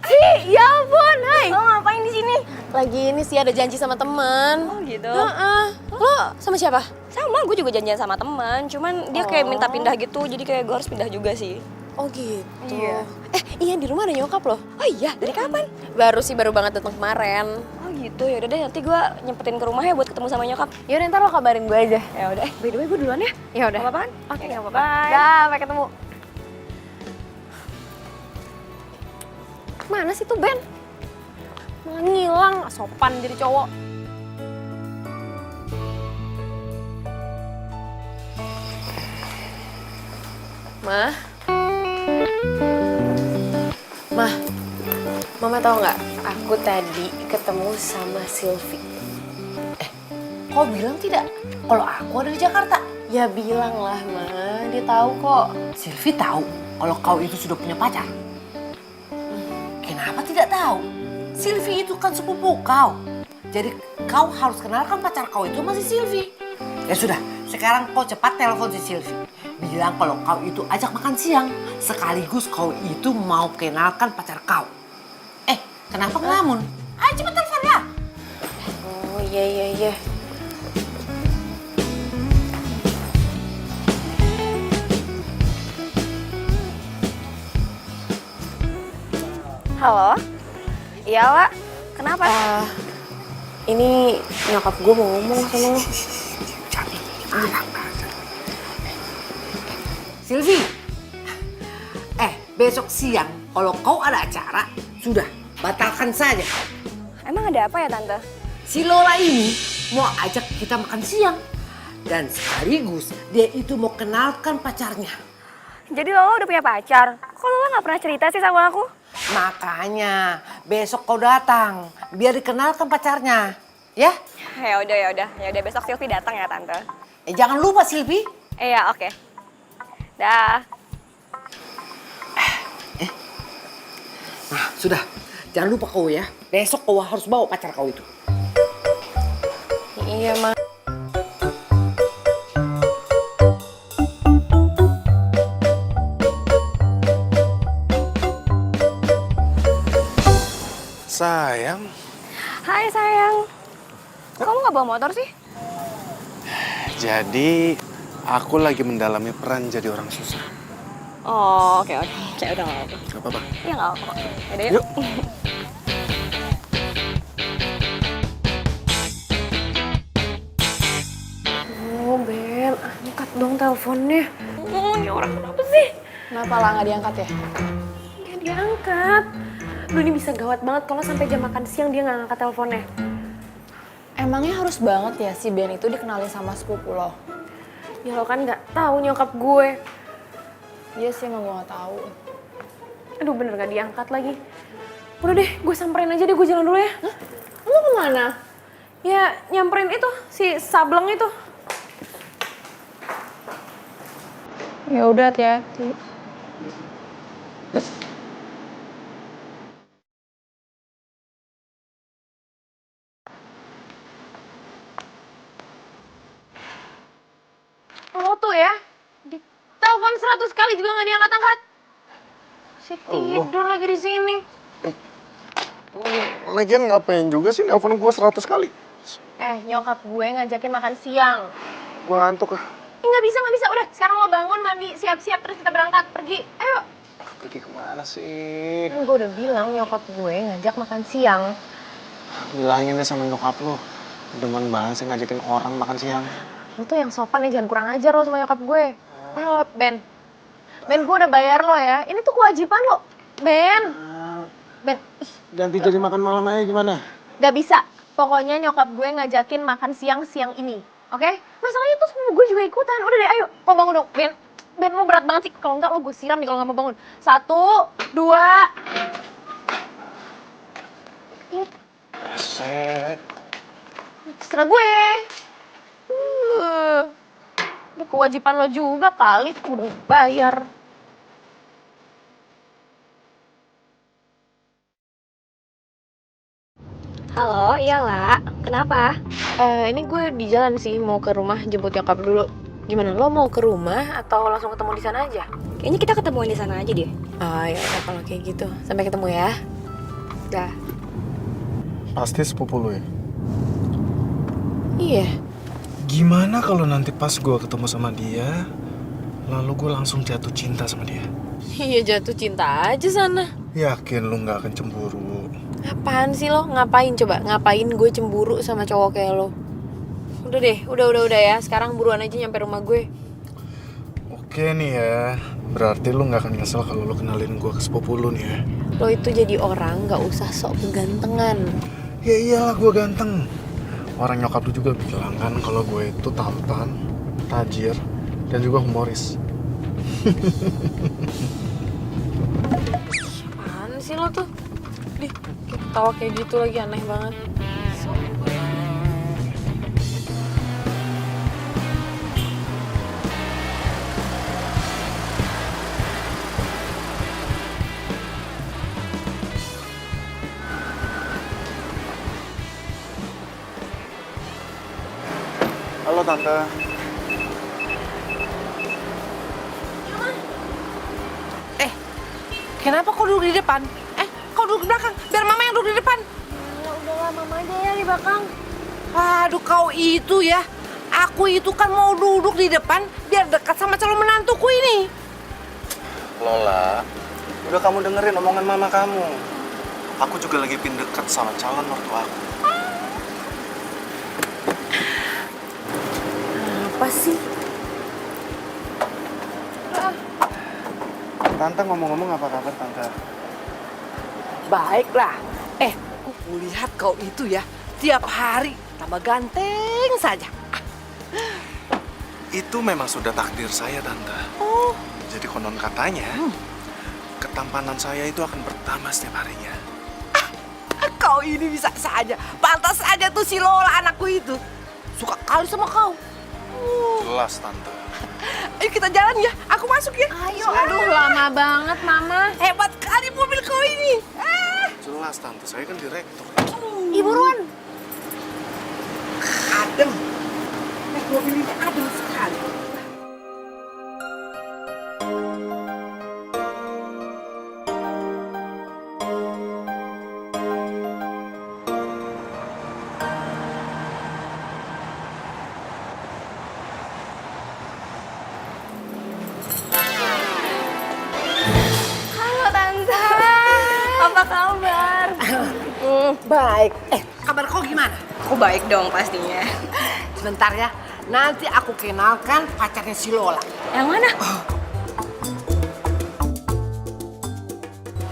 Ih, ya ampun, hai. Lo ngapain di sini? Lagi ini sih ada janji sama teman. Oh gitu? Heeh. Lo sama siapa? Sama, gue juga janjian sama teman. Cuman dia kayak minta pindah gitu, jadi kayak gue harus pindah juga sih. Oh gitu. Iya. Iya di rumah ada nyokap loh. Oh iya, dari kapan? Baru banget datang kemarin. Oh gitu, yaudah deh nanti gue nyempetin ke rumah ya buat ketemu sama nyokap. Yaudah ntar lo kabarin gue aja. Ya udah, by the way gue duluan ya. Ya udah. Gak apa-apa kan? Oke, Ya, nggak apa-apa. bye. Dah, sampai ketemu. Mana sih tuh Ben? Malah ngilang, sopan jadi cowok. Mah, Mama tahu nggak? Aku tadi ketemu sama Sylvie. Kau bilang tidak? Kalau aku ada di Jakarta. Ya bilang lah, Ma. Dia tahu kok. Sylvie tahu kalau kau itu sudah punya pacar. Kenapa tidak tahu? Sylvie itu kan sepupu kau. Jadi kau harus kenalkan pacar kau itu masih Sylvie. Ya sudah, sekarang kau cepat telepon si Sylvie. Bilang kalau kau itu ajak makan siang. Sekaligus kau itu mau kenalkan pacar kau. Kenapa ngelamun? Ayo cepat telepon ya. Oh iya. Halo? Iya, Wak. Kenapa? Ini nyokap gue mau ngomong sama lo. Sylvie. Besok siang kalau kau ada acara, sudah batalkan saja. Emang ada apa ya, Tante? Si Lola ini mau ajak kita makan siang. Dan sekaligus dia itu mau kenalkan pacarnya. Jadi Lola udah punya pacar? Kok Lola gak pernah cerita sih sama aku? Makanya besok kau datang biar dikenalkan pacarnya. Ya? Ya udah besok Sylvie datang ya, Tante. Jangan lupa Sylvie. Iya, oke. Dah. Nah, sudah. Jangan lupa kau ya. Besok kau harus bawa pacar kau itu. Iya, Ma. Sayang, Hai, sayang. Kamu gak bawa motor sih? jadi aku lagi mendalami peran jadi orang susah. Oh, oke. Udah gak apa-apa. Gak apa-apa. Iya gak apa-apa. Yaudah yuk. Yuk. Oh, Ben, angkat dong teleponnya. Ini orang kenapa sih? Kenapa lah nggak diangkat ya? Nggak diangkat. Duh, ini bisa gawat banget kalau sampai jam makan siang dia nggak ngangkat teleponnya. Emangnya harus banget ya si Ben itu dikenalin sama sepupu lo? Ya lo kan nggak tahu nyokap gue. Iya sih emang gue nggak tahu. Aduh, bener nggak diangkat lagi. Udah deh, gue samperin aja deh, gue jalan dulu ya. Hah? Lo kemana? Ya nyamperin itu, si Sableng itu. Ya udah hati-hati. Lo tuh ya, di telepon 100 kali juga nggak diangkat-angkat. Si tidur lagi di sini. Lagian ngapain juga sih nelfon gue 100 kali? Nyokap gue ngajakin makan siang. Gue ngantuk ah. Nggak bisa. Udah, sekarang lo bangun, mandi, siap-siap, terus kita berangkat. Pergi, ayo. Pergi kemana sih? Kan gue udah bilang nyokap gue ngajak makan siang. Bilangin deh sama nyokap lo. Demen banget sih ngajakin orang makan siang. Lo tuh yang sopan ya, jangan kurang ajar lo sama nyokap gue. Ayo, Ben. Ben, gue udah bayar lo ya. Ini tuh kewajiban lo. Ben. Ben, Ganti jadi makan malam aja gimana? gak bisa. Pokoknya nyokap gue ngajakin makan siang ini. Oke? Masalahnya tuh semua gue juga ikutan. Udah deh, ayo. Lo bangun dong, Ben. Ben, lo berat banget sih. Kalau enggak, lo gue siram nih kalau nggak mau bangun. 1, 2. Set. Terserah gue. Ini kewajiban lo juga kali. Udah bayar. Halo, iya lah. Kenapa? Ini gue di jalan sih, mau ke rumah jemput nyokap dulu. Gimana, lo mau ke rumah atau langsung ketemu di sana aja? Kayaknya kita ketemuan di sana aja deh. Oh ya udah kalau kayak gitu. Sampai ketemu ya. Dah. Pasti sepupu lu ya? Iya. Gimana kalau nanti pas gue ketemu sama dia, lalu gue langsung jatuh cinta sama dia? Iya, jatuh cinta aja sana. Yakin lu nggak akan cemburu? Apaan sih lo? Ngapain coba? Ngapain gue cemburu sama cowok kayak lo? Udah deh, udah ya. Sekarang buruan aja nyampe rumah gue. Oke nih ya, berarti lu nggak akan nyesel kalau lu kenalin gue ke sepupu lu nih ya? Lo itu jadi orang gak usah sok kegantengan. Ya iyalah gue ganteng. Orang nyokap lu juga bilang kan kalau gue itu tampan, tajir, dan juga humoris. Apaan sih lo tuh? Dih, ketawa kayak gitu lagi aneh banget. Halo Tante. Kenapa kau duduk di depan? Kau duduk di belakang. Biar mama yang duduk di depan. Ya udahlah, mama aja ya di belakang. Aduh, kau itu ya. Aku itu kan mau duduk di depan biar dekat sama calon menantuku ini. Lola, udah kamu dengerin omongan mama kamu. Aku juga lagi pin dekat sama calon mertua aku. Apa sih? Tante ngomong-ngomong apa kabar Tante? Baiklah. Aku lihat kau itu ya. Tiap hari tambah ganteng saja. Itu memang sudah takdir saya Tante. Oh, Jadi konon katanya, ketampanan saya itu akan bertambah setiap harinya. kau ini bisa saja. Pantas saja tuh si Lola anakku itu. Suka kali sama kau. Jelas Tante. Ayo kita jalan ya. Aku masuk ya. Ayo, aduh lama banget mama. Hebat kali mobil kau ini. Jelas Tante, saya kan direktur. Ih, buruan. Adem. Naik mobil ini adem sekali. Halo Tante. Apa kabar? Baik. Kabar kau gimana? Aku baik dong pastinya. Sebentar ya. Nanti aku kenalkan pacarnya si Lola. Yang mana?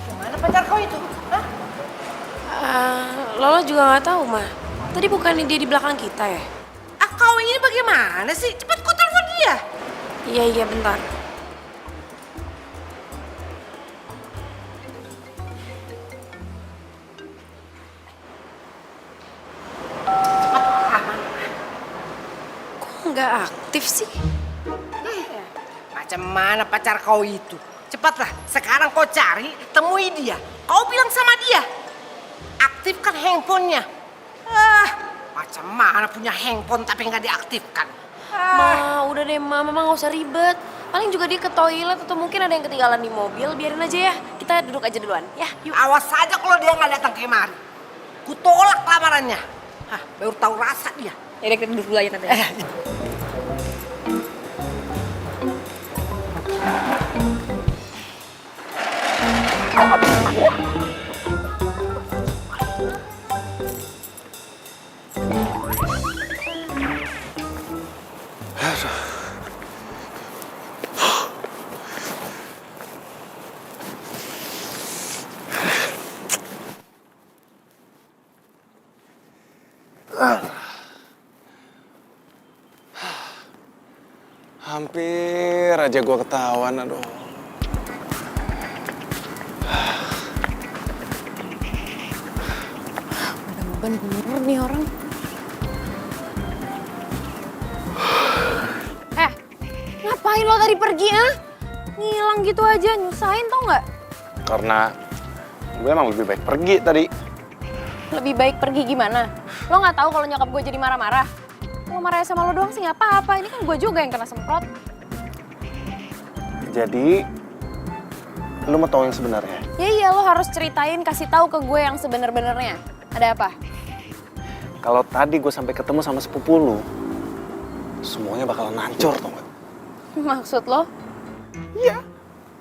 Gimana pacar kau itu? Hah? Lola juga nggak tahu mah. Tadi bukannya dia di belakang kita ya? Kau ini bagaimana sih? Cepat kau telepon dia. Iya bentar. Kok nggak aktif sih? Macam mana pacar kau itu? Cepatlah, sekarang kau cari, temui dia. Kau bilang sama dia, aktifkan handphonenya. Macam mana punya handphone tapi nggak diaktifkan? Ma, udah deh mama nggak usah ribet. Paling juga dia ke toilet atau mungkin ada yang ketinggalan di mobil. Biarin aja ya, kita duduk aja duluan. Ya, yuk. Awas saja kalau dia nggak datang kemari. Kutolak lamarannya. Baru tahu rasa dia. Yaudah kita duduk dulu aja Tante. Hampir aja gue ketahuan, aduh. Beban bener nih orang. Ngapain lo tadi pergi, ah? Ngilang gitu aja, nyusahin tau nggak? Karena gue emang lebih baik pergi tadi. Lebih baik pergi gimana? Lo nggak tahu kalau nyokap gue jadi marah-marah? Lo marah sama lo doang sih nggak apa-apa, ini kan gue juga yang kena semprot. Jadi, lu mau tahu yang sebenarnya? Ya iya, lo harus ceritain, kasih tahu ke gue yang sebener-benernya. Ada apa? kalau tadi gue sampai ketemu sama sepupu lu, semuanya bakalan hancur, tau gak? Maksud lo? Iya,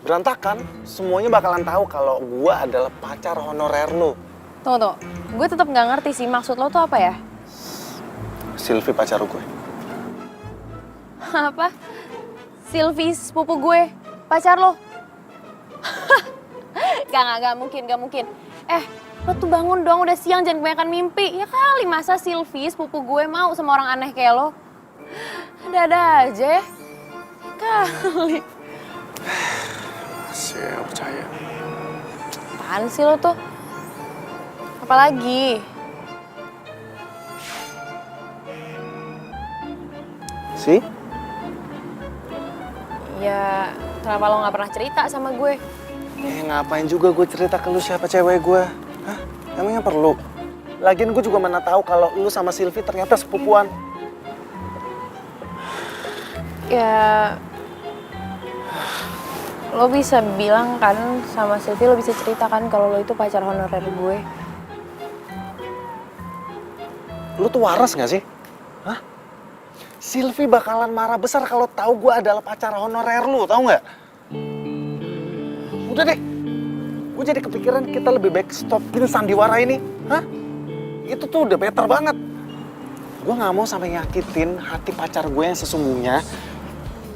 berantakan. Semuanya bakalan tahu kalau gue adalah pacar honorer lu. Tunggu. Gue tetap nggak ngerti sih maksud lo tuh apa ya? Sylvie pacar gue. Apa? Sylvie sepupu gue, pacar lo? Gak mungkin. Lo tuh bangun dong, udah siang, jangan kebanyakan mimpi. Ya kali masa Sylvie sepupu gue mau sama orang aneh kayak lo? Ada aja ya. Kali. Masih gak percaya. Apaan sih lo tuh? Apalagi? Sih? Ya, kenapa lo gak pernah cerita sama gue? Ngapain juga gue cerita ke lu siapa cewek gue? Hah? Emangnya perlu? Lagian gue juga mana tahu kalau lu sama Sylvie ternyata sepupuan. Ya, lo bisa bilang kan sama Sylvie, lo bisa ceritakan kalau lo itu pacar honorer gue. Lu tuh waras gak sih? Hah? Sylvie bakalan marah besar kalau tahu gue adalah pacar honorer lu, tahu nggak? Udah deh, gue jadi kepikiran kita lebih baik stopin sandiwara ini. Hah? Itu tuh udah better banget. Gue nggak mau sampai nyakitin hati pacar gue yang sesungguhnya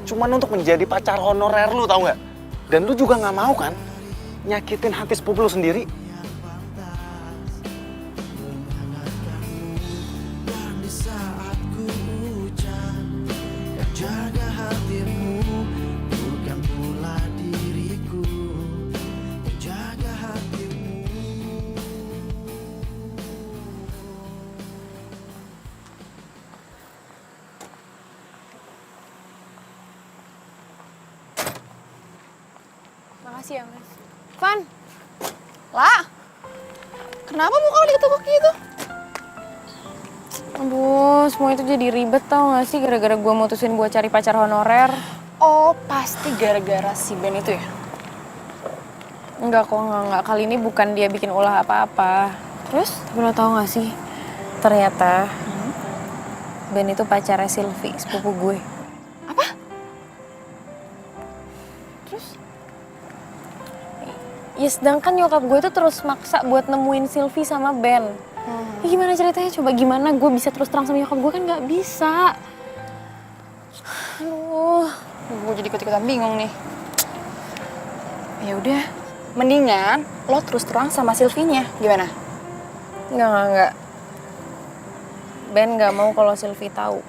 cuman untuk menjadi pacar honorer lu, tahu nggak? Dan lu juga nggak mau kan nyakitin hati sepupu lu sendiri. Makasih ya, Mas. Van! Lah! Kenapa muka lo diketuk gitu? Aduh, semua itu jadi ribet tau gak sih gara-gara gue mutusin buat cari pacar honorer. Oh, pasti gara-gara si Ben itu ya? Enggak kok, enggak. Kali ini bukan dia bikin ulah apa-apa. Terus? Tapi lo tau gak sih, ternyata Ben itu pacarnya Sylvie, sepupu gue. Ya sedangkan nyokap gue tuh terus maksa buat nemuin Sylvie sama Ben. Ya gimana ceritanya? Coba gimana gue bisa terus terang sama nyokap gue, kan nggak bisa. Aduh. Gue jadi ikut-ikutan bingung nih. Ya udah, mendingan lo terus terang sama Sylvie-nya. Gimana? Enggak. Ben nggak mau kalau Sylvie tahu.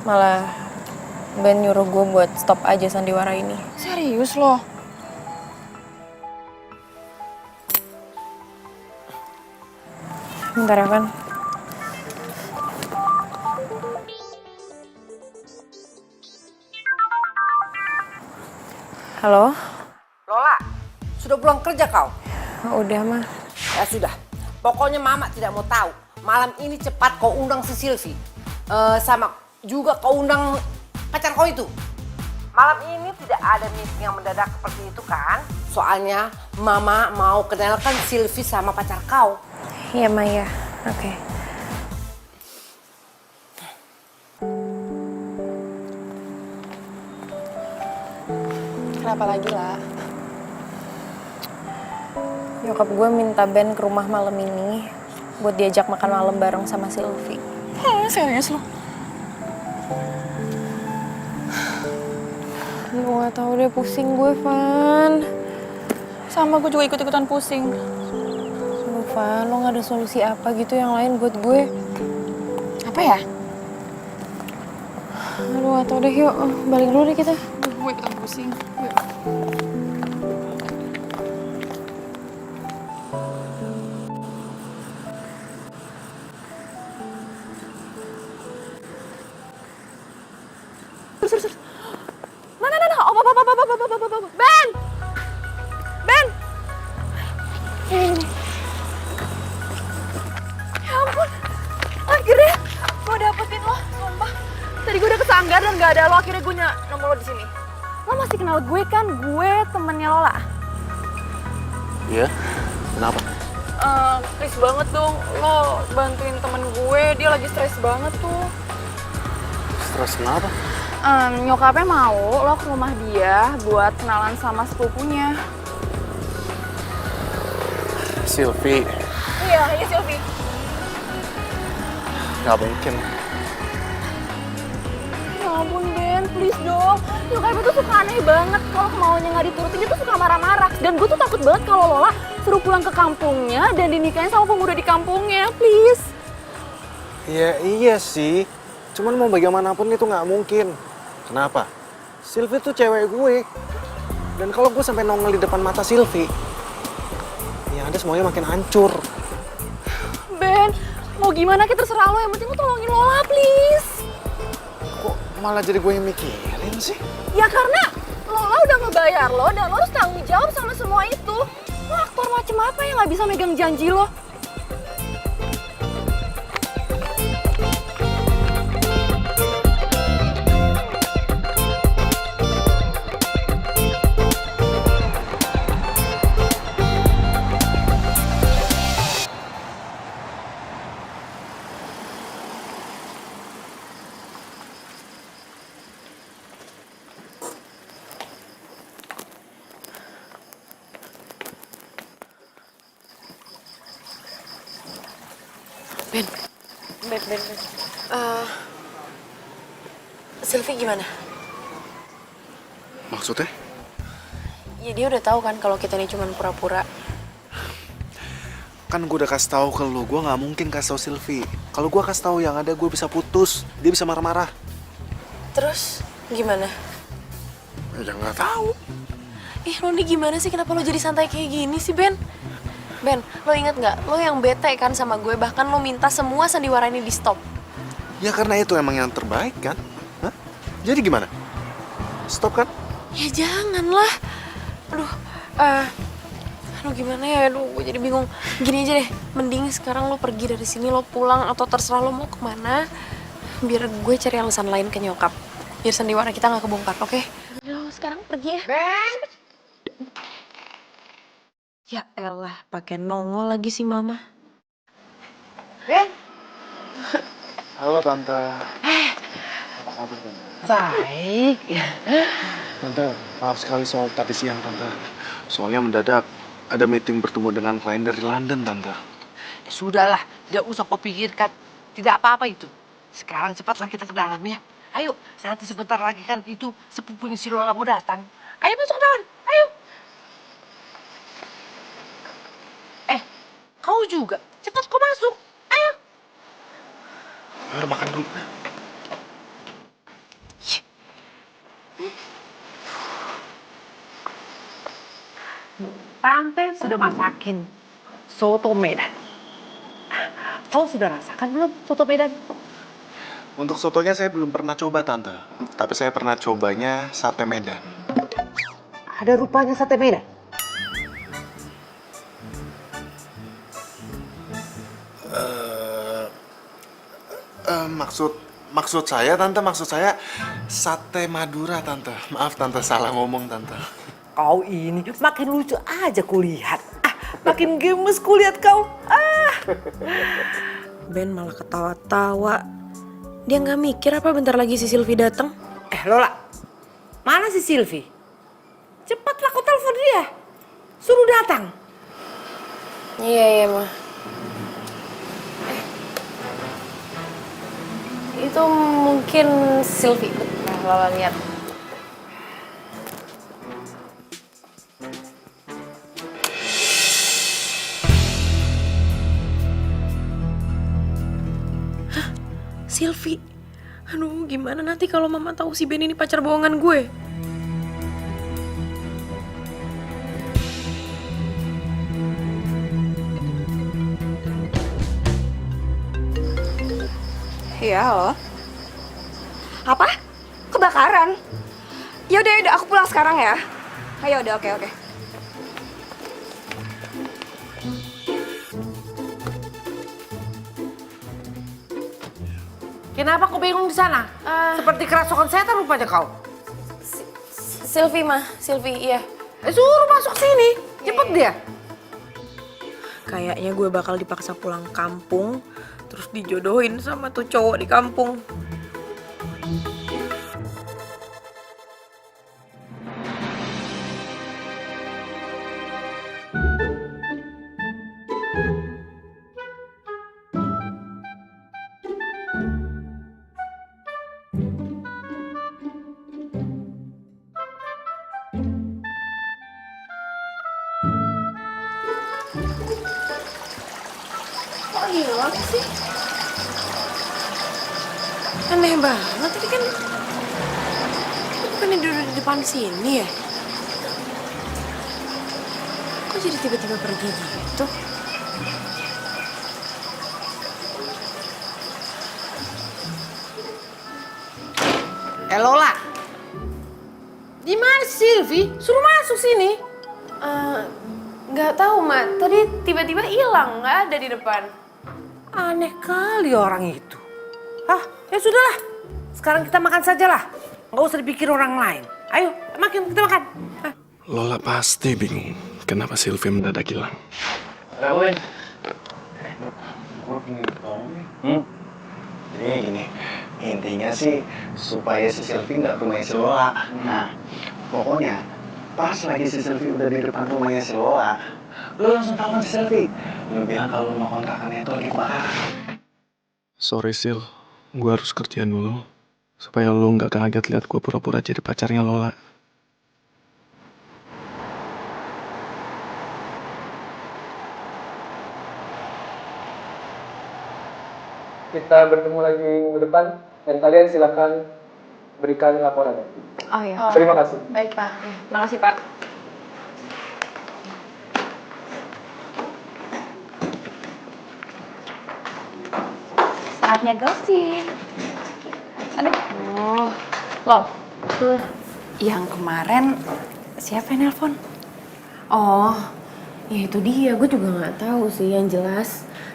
Malah Ben nyuruh gue buat stop aja sandiwara ini. Serius lo? Bentar ya, Van. Halo? Lola, sudah pulang kerja kau? Udah, mah. Ya sudah, pokoknya mama tidak mau tahu. Malam ini cepat kau undang si Sylvie. Sama juga kau undang pacar kau itu. Malam ini tidak ada meeting yang mendadak seperti itu kan? Soalnya mama mau kenalkan Sylvie sama pacar kau. Iya, Maya. Oke. Kenapa lagi lah? Nyokap gue minta Ben ke rumah malam ini buat diajak makan malam bareng sama Sylvie. Serius lo? Gue gak tau deh, pusing gue, Van. Sama gue juga ikut-ikutan pusing. Aduh, Van, lo gak ada solusi apa gitu yang lain buat gue? Apa ya? Aduh, gak tau deh, yuk. Balik dulu deh kita. Gue ikutan pusing. Yuk. Ben! Ben! Ya ampun, akhirnya gue dapetin lo, sumpah. Tadi gue udah kesanggar dan gak ada lo, akhirnya gue nemu lo di sini. Lo masih kenal gue kan? Gue temennya Lola. Iya? Kenapa? Please banget dong, lo bantuin temen gue, dia lagi stres banget tuh. Stres kenapa? Nyokapnya mau lo ke rumah dia buat kenalan sama sepupunya. Sylvie, Iya Sylvie. nggak mungkin. Ya ampun Ben, please dong. Nyokapnya tuh suka aneh banget kalau maunya nggak diturutin, dia tuh suka marah-marah. Dan gue tuh takut banget kalau Lola suruh pulang ke kampungnya dan dinikahin sama pemuda di kampungnya, please. Iya sih, cuman mau bagaimanapun itu nggak mungkin. Kenapa? Sylvie tuh cewek gue. Dan kalau gue sampai nongol di depan mata Sylvie, ya ada semuanya makin hancur. Ben, mau gimana kita terserah lo, yang penting lo tolongin Lola, please. Kok malah jadi gue yang mikirin sih? Ya karena Lola udah ngebayar lo dan lo harus tanggung jawab sama semua itu. Lo aktor macem apa yang nggak bisa megang janji lo? Ben. Sylvie gimana? Maksudnya? Ya dia udah tahu kan kalau kita ini cuma pura-pura. Kan gue udah kasih tahu ke lu, gue nggak mungkin kasih tahu Sylvie. Kalau gue kasih tahu yang ada gue bisa putus, dia bisa marah-marah. Terus gimana? Ya nggak tahu. Lo nih gimana sih? Kenapa lo jadi santai kayak gini sih, Ben? Ben, lo inget nggak? Lo yang bete kan sama gue, bahkan lo minta semua sandiwara ini di stop. Ya karena itu emang yang terbaik kan? Hah? Jadi gimana? Stop kan? Ya janganlah. Aduh gimana ya? Aduh gue jadi bingung. Gini aja deh, mending sekarang lo pergi dari sini, lo pulang atau terserah lo mau kemana. Biar gue cari alasan lain ke nyokap. Biar sandiwara kita nggak kebongkar, oke? Lo sekarang pergi ya. Ben! Ya elah, pakai nongol lagi si mama. Ben! Halo Tante. Apa kabar Tante? Baik. Tante, maaf sekali soal tadi siang Tante. Soalnya mendadak ada meeting bertemu dengan klien dari London Tante. Sudahlah, tidak usah kau pikirkan. Tidak apa-apa itu. Sekarang cepatlah kita ke dalam ya. Ayo, nanti sebentar lagi kan itu sepupunya si Lola mau datang. Ayo masuk ke dalam, ayo. Kau juga, cepat kau masuk. Ayo. Ayo makan dulu. Tante sudah masakin soto Medan. Kau sudah rasakan belum soto Medan? Untuk sotonya saya belum pernah coba Tante. Tapi saya pernah cobanya sate Medan. Ada rupanya sate Medan. Maksud saya Tante, maksud saya sate Madura Tante. Maaf Tante, salah ngomong Tante. Kau ini makin lucu aja kulihat. Makin gemes kulihat kau. Ben malah ketawa-tawa. Dia nggak mikir apa bentar lagi si Sylvie datang. Lola, mana si Sylvie? Cepatlah kau telepon dia. Suruh datang. Iya mah. Itu mungkin Sylvie. Nah, Lola lihat. Hah? Sylvie? Aduh, gimana nanti kalau mama tahu si Ben ini pacar bohongan gue? Iya, halo. Apa? Kebakaran? Yaudah, aku pulang sekarang ya. Ayo, udah, oke. Kenapa kau bingung di sana? Seperti kerasukan setan rupanya kau. Sylvie, iya. Suruh masuk sini. Cepet dia. Kayaknya gue bakal dipaksa pulang kampung, terus dijodohin sama tuh cowok di kampung. Kok hilang sih? Aneh banget, tadi kan bukannya duduk di depan sini ya? Kok jadi tiba-tiba pergi gitu? Lola, di mana Silvi? Suruh masuk sini. Nggak tahu, Mak. Tadi tiba-tiba hilang, nggak ada di depan. Aneh kali orang itu. Hah, ya sudahlah. Sekarang kita makan sajalah. Nggak usah dipikir orang lain. Ayo, makin kita makan. Hah. Lola pasti bingung kenapa Sylvie mendadak hilang. Jadi gini, intinya sih supaya si Sylvie nggak ke rumahnya si Lola. Nah, pokoknya pas lagi si Sylvie udah di depan rumahnya si Lola, lu langsung telepon si Sylvie. Lu bilang kalau rumah kontrakannya itu lagi kebakaran. Sorry Sil, gue harus kerjaan dulu. Supaya lo nggak kaget lihat gue pura-pura jadi pacarnya Lola. Kita bertemu lagi minggu depan dan kalian silakan berikan laporannya. Oh iya. Terima kasih. Baik, Pak. Makasih, Pak. Saatnya gosip. Aduh. Oh, loh. Yang kemarin siapa yang nelpon? Oh, ya itu dia. Gue juga nggak tahu sih. Yang jelas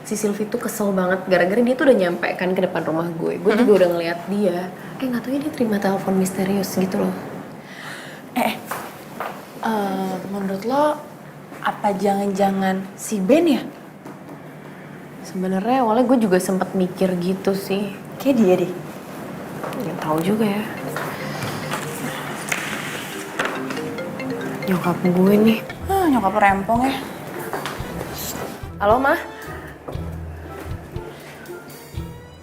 si Sylvie tuh kesel banget gara-gara dia tuh udah nyampe kan ke depan rumah gue. Gue juga udah ngeliat dia. Nggak tahu dia terima telepon misterius gitu loh. Menurut lo apa jangan-jangan si Ben ya? Sebenarnya awalnya gue juga sempat mikir gitu sih. Kayak dia deh. Nggak tahu juga ya. Nyokap gue nih. Nyokap lo rempong ya. Halo, Ma?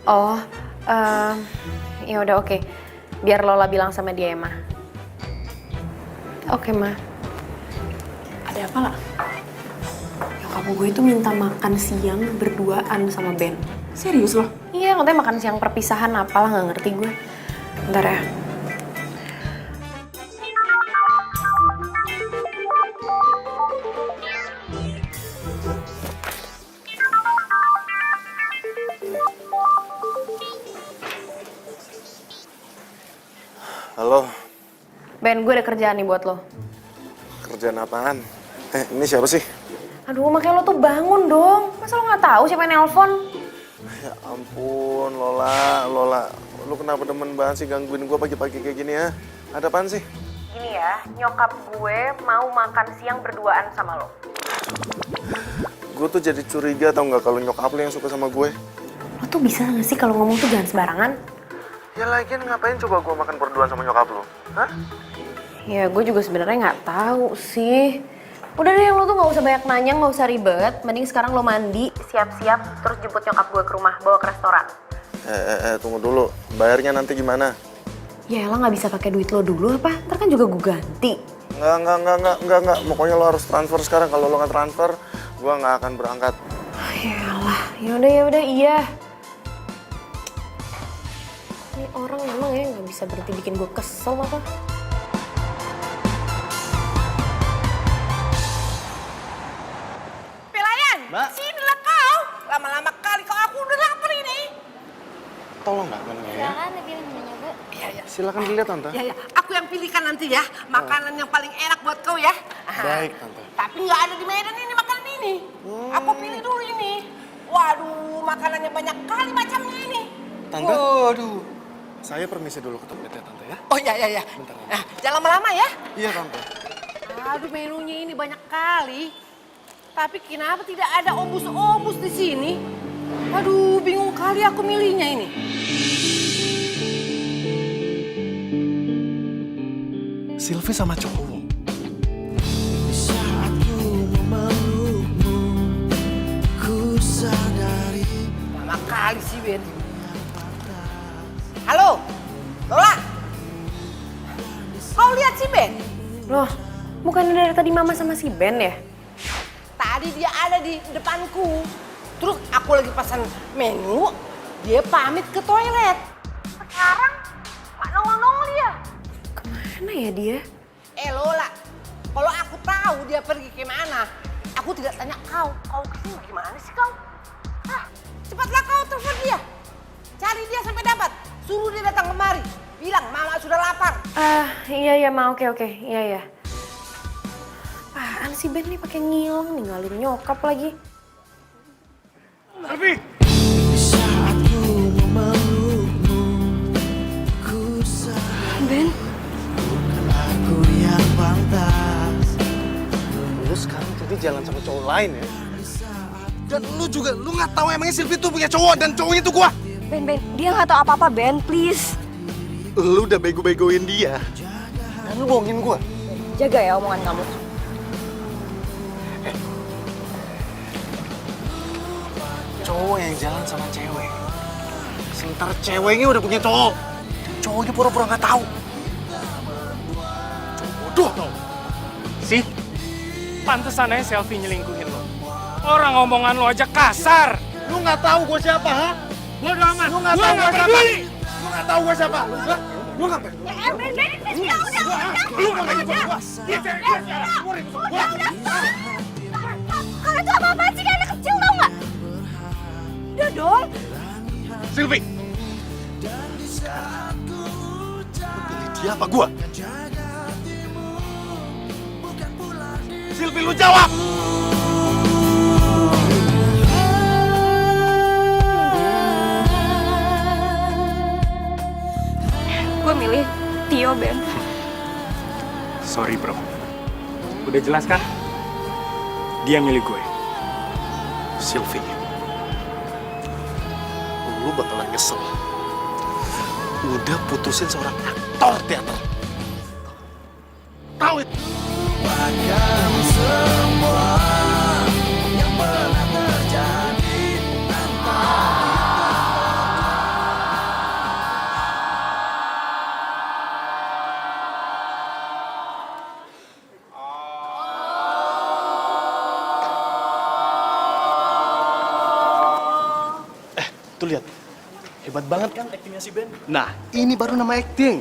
Oh, ya udah oke. Biar Lola bilang sama dia ya, Ma. Oke, Ma. Ada apa lah? Nyokap gue itu minta makan siang berduaan sama Ben. Serius lo? Iya, katanya makan siang perpisahan apalah, nggak ngerti gue. Bentar ya. Halo, Ben, gue ada kerjaan nih buat lo. kerjaan apaan? Ini siapa sih? Aduh, makanya lo tuh bangun dong. Masa lo nggak tahu siapa yang nelpon? Ya ampun, Lola. Lu kenapa demen banget sih gangguin gue pagi-pagi kayak gini ya? Ada apaan sih? Gini ya, nyokap gue mau makan siang berduaan sama lo. Gue tuh jadi curiga tau nggak kalau nyokap lu yang suka sama gue. Lo tuh bisa nggak sih kalau ngomong tuh jangan sembarangan? Ya lagian ngapain coba gue makan berduaan sama nyokap lu? Hah? Ya gue juga sebenarnya nggak tahu sih. Udah deh, lo tuh nggak usah banyak nanya, nggak usah ribet. Mending sekarang lo mandi, siap-siap, terus jemput nyokap gue ke rumah, bawa ke restoran. Tunggu dulu. Bayarnya nanti gimana? Ya elah, nggak bisa pakai duit lo dulu apa? Ntar kan juga gue ganti. Enggak. Pokoknya lo harus transfer sekarang. Kalau lo nggak transfer, gue nggak akan berangkat. Ya elah, yaudah iya. Ini orang emang ya nggak bisa berhenti bikin gue kesel apa? Pelayan, Mbak. sinilah kau. Lama-lama kali kau, aku udah lapar ini. Tolong nggak menunya ya? Silakan pilih menunya, Bu. Iya. Silakan dilihat tante. Ya, aku yang pilihkan nanti ya. Makanan yang paling enak buat kau ya. Baik tante. Tapi nggak ada di Medan ini makanan ini. Aku pilih dulu ini. Waduh, makanannya banyak kali macamnya ini. Tante? Waduh. Saya permisi dulu ke toiletnya tante ya. Oh iya. Bentar. Nah, jangan lama-lama ya. Iya tante. Aduh, menunya ini banyak kali. Tapi kenapa tidak ada obus-obus di sini? Aduh, bingung kali aku milihnya ini. Sylvie sama cowok. Lama kali sih, Ben. Halo, Lola. Kau lihat si Ben? Loh, bukannya dari tadi Mama sama si Ben ya? Tadi dia ada di depanku. Terus aku lagi pesan menu, dia pamit ke toilet. Sekarang nggak nongol-nongol dia. Kemana ya dia? Lola, kalau aku tahu dia pergi kemana, aku tidak tanya kau. Kau kesini gimana sih kau? Cepatlah kau telepon dia. Cari dia sampai dapat. Suruh dia datang kemari. Bilang Mama sudah lapar. Iya Ma, oke. Iya. Apaan sih Ben nih pakai ngilang ninggalin nyokap lagi? Sylvie! Ben, Lu sekarang jadi jalan sama cowok lain ya? Dan lu juga, lu nggak tahu emangnya Sylvie tuh punya cowok dan cowoknya tuh gua. Ben, dia nggak tahu apa-apa, Ben, please. Lu udah bego-begoin dia. Dan lu bohongin gua. Jaga ya omongan kamu. Cowok yang jalan sama cewek. Sementara ceweknya udah punya cowok. Dan cowoknya pura-pura nggak tahu. Cowok bodoh tau. Sih, pantesan aja selfie nyelingkuhin lo. Orang omongan lo aja kasar. Lu nggak tahu gua siapa, ha? Bodoh amat. Lu nggak tahu gua siapa? Lu nggak tahu gua siapa? Lu nggak peduli. Ben, udah. Lu nggak peduli gua. Kalian tuh apa-apaan sih, kayak anak kecil tau nggak? Udah dong. Sylvie. Sekarang lu pilih dia apa gua? Sylvie, lu jawab. Gue milih Tio, Ben. Sorry bro. Udah jelas kan? Dia milik gue. Sylvie, lu bakalan nyesel. Udah putusin seorang aktor teater. Tahu itu? Tuh lihat, hebat banget kan aktingnya si Ben? Nah, ini baru nama acting.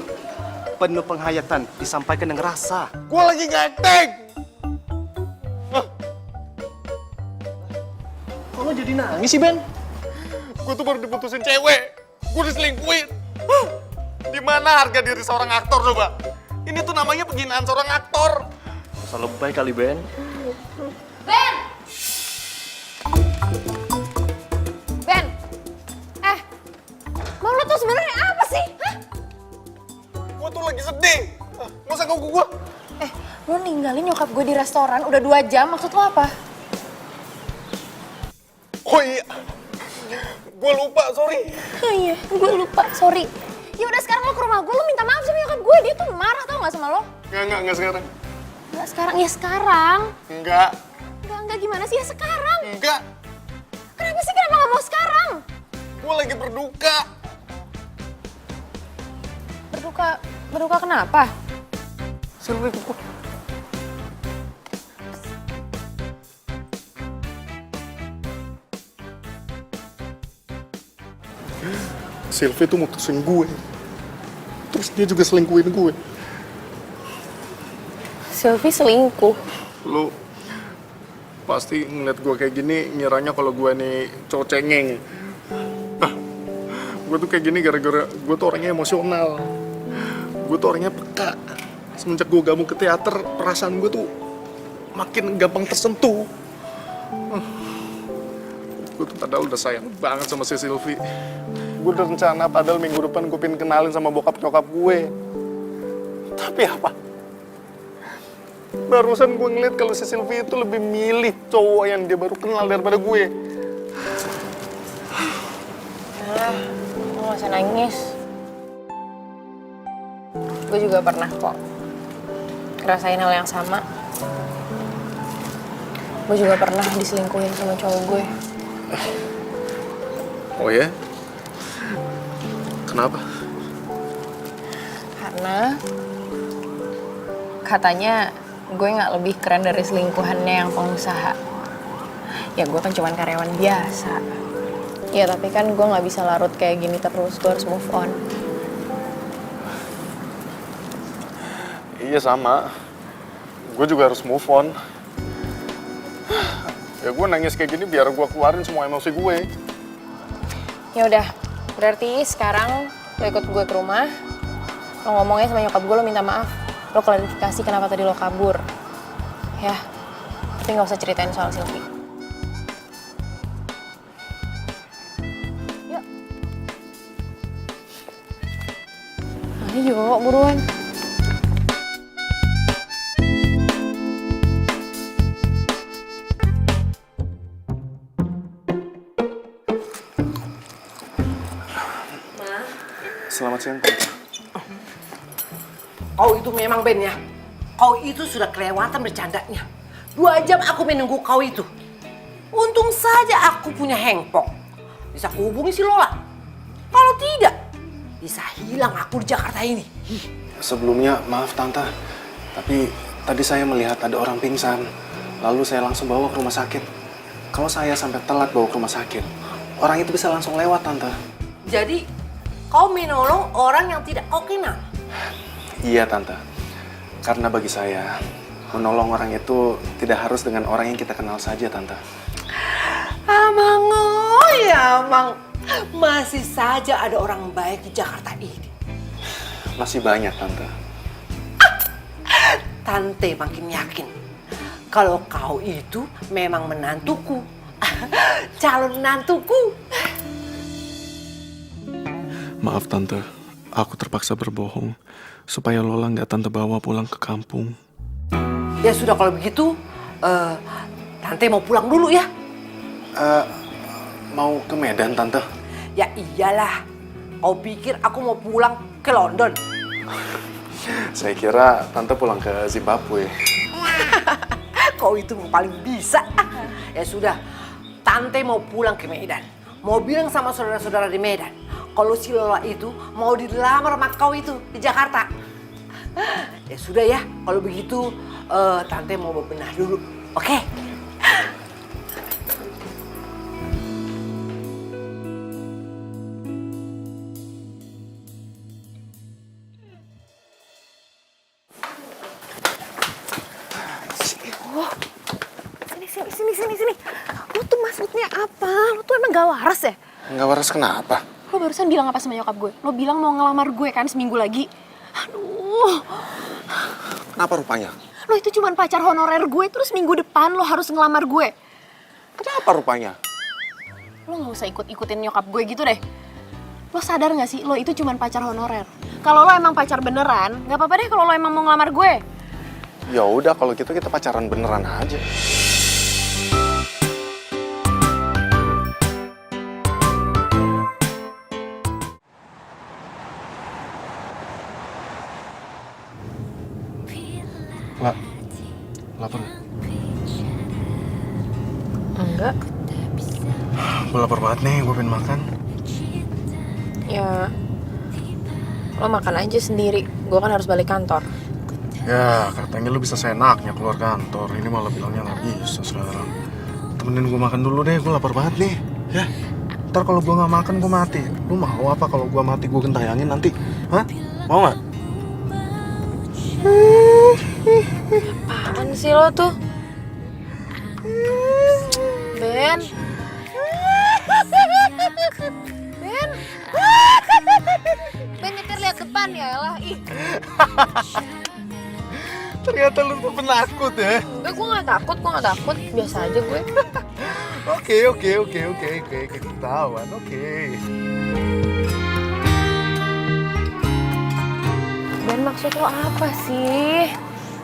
Penuh penghayatan, disampaikan dengan rasa. Gua lagi nge-acting! Kok lo jadi nangis sih, Ben? Gue tuh baru diputusin cewek. Gue diselingkuhin. Di mana harga diri seorang aktor coba? Ini tuh namanya penghinaan seorang aktor. Masa lebay kali, Ben. Ben! Mau lo tuh sebenarnya apa sih? Hah? Gue tuh lagi sedih. Gak usah ganggu gue. Lo ninggalin nyokap gue di restoran udah 2 jam, maksud lo apa? Oh iya. Gue lupa, sorry. Oh iya, gue lupa, sorry. Ya udah sekarang lo ke rumah gue, lo minta maaf sama nyokap gue, dia tuh marah tau gak sama lo? Enggak sekarang. Enggak sekarang, ya sekarang. Enggak. Enggak gimana sih, ya sekarang. Enggak. Kenapa sih, kenapa gak mau sekarang? Gue lagi berduka. Berduka kenapa? Sylvie, gue... Sylvie tuh mutusin gue. Terus dia juga selingkuhin gue. Sylvie selingkuh. Lu pasti ngeliat gue kayak gini ngiranya kalau gue nih cowok cengeng. Gue tuh kayak gini gara-gara gue tuh orangnya emosional. Gue tuh orangnya peka. Semenjak gue gabung ke teater, perasaan gue tuh makin gampang tersentuh. Gue tuh padahal udah sayang banget sama si Sylvie. Gue udah rencana padahal minggu depan gue pengen kenalin sama bokap nyokap gue. Tapi apa? Barusan gue ngeliat kalau si Sylvie itu lebih milih cowok yang dia baru kenal daripada gue. Lo gak usah nangis. Gue juga pernah kok ngerasain hal yang sama. Gue juga pernah diselingkuhin sama cowok gue. Oh ya? Kenapa? Karena katanya gue nggak lebih keren dari selingkuhannya yang pengusaha. Ya gue kan cuman karyawan biasa. Ya tapi kan gue nggak bisa larut kayak gini terus, gue harus move on. Iya sama. Gue juga harus move on. Ya gue nangis kayak gini biar gue keluarin semua emosi gue. Ya udah, berarti sekarang lo ikut gue ke rumah. Lo ngomongnya sama nyokap gue, lo minta maaf. Lo klarifikasi kenapa tadi lo kabur. Ya, tapi nggak usah ceritain soal Sylvie. Yuk. Ayo, buruan. Selamat siang, Tante. Kau itu memang Ben ya. Kau itu sudah kelewatan bercandanya. 2 jam aku menunggu kau itu. Untung saja aku punya handphone. Bisa kuhubungi si Lola. Kalau tidak, bisa hilang aku di Jakarta ini. Sebelumnya, maaf Tante. Tapi tadi saya melihat ada orang pingsan. Lalu saya langsung bawa ke rumah sakit. Kalau saya sampai telat bawa ke rumah sakit, orang itu bisa langsung lewat, Tante. Jadi, kau menolong orang yang tidak kau kenal. Iya, Tante. Karena bagi saya, menolong orang itu tidak harus dengan orang yang kita kenal saja, Tante. Amang, oh ya Amang. Masih saja ada orang baik di Jakarta ini. Masih banyak, Tante. Tante makin yakin kalau kau itu memang menantuku. Calon menantuku. Maaf, Tante. Aku terpaksa berbohong supaya Lola nggak Tante bawa pulang ke kampung. Ya sudah kalau begitu, Tante mau pulang dulu ya. Mau ke Medan, Tante? Ya iyalah. Kau pikir aku mau pulang ke London? Saya kira Tante pulang ke Zimbabwe. Kau itu paling bisa. Ya sudah, Tante mau pulang ke Medan. Mau bilang sama saudara-saudara di Medan kalau si Lola itu mau dilamar sama kau itu di Jakarta. Ya sudah ya, kalau begitu Tante mau bebenah dulu, oke? Sini. Lo tuh maksudnya apa? Lo tuh emang gak waras ya? Nggak waras kenapa? Lo barusan bilang apa sama nyokap gue? Lo bilang mau ngelamar gue kan seminggu lagi? Aduh. Kenapa rupanya? Lo itu cuma pacar honorer gue, terus minggu depan lo harus ngelamar gue. Kenapa rupanya? Lo gak usah ikut-ikutin nyokap gue gitu deh. Lo sadar gak sih, lo itu cuma pacar honorer. Kalau lo emang pacar beneran, gak apa-apa deh kalau lo emang mau ngelamar gue. Ya udah kalau gitu kita pacaran beneran aja. Lapar nggak? Enggak. Gue lapar banget nih, gue pengen makan. Ya, lo makan aja sendiri. Gue kan harus balik kantor. Ya, katanya lu bisa seenaknya keluar kantor. Ini malah bilangnya nggak bisa sekarang. Temenin gue makan dulu deh, gue lapar banget nih. Ya, ntar kalau gue nggak makan gue mati. Lu mau apa kalau gue mati gue gentayangin nanti? Hah? Mau nggak? Apaan sih lo tuh? Ben. Ben nyetir lihat depan ya elah. Ih. Ternyata lu tuh penakut ya. Enggak, gue gak takut. Biasa aja gue. Oke, ketahuan, oke. Ben, maksud lo apa sih?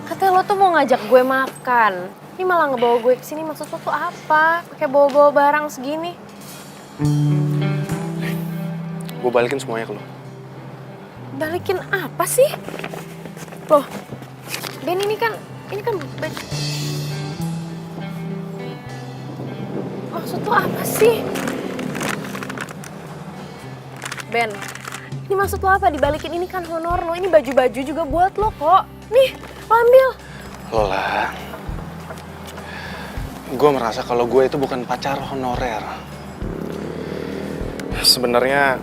Katanya lo tuh mau ngajak gue makan. Ini malah ngebawa gue kesini, maksud lo tuh apa? Pakai bawa-bawa barang segini. Gue balikin semuanya ke lo. Balikin apa sih? Loh, Ben ini kan baju. Maksud lo apa sih? Ben, ini maksud lo apa? Dibalikin, ini kan honor lo, ini baju-baju juga buat lo kok. Nih, lo ambil. Lola, gue merasa kalau gue itu bukan pacar honorer. Sebenarnya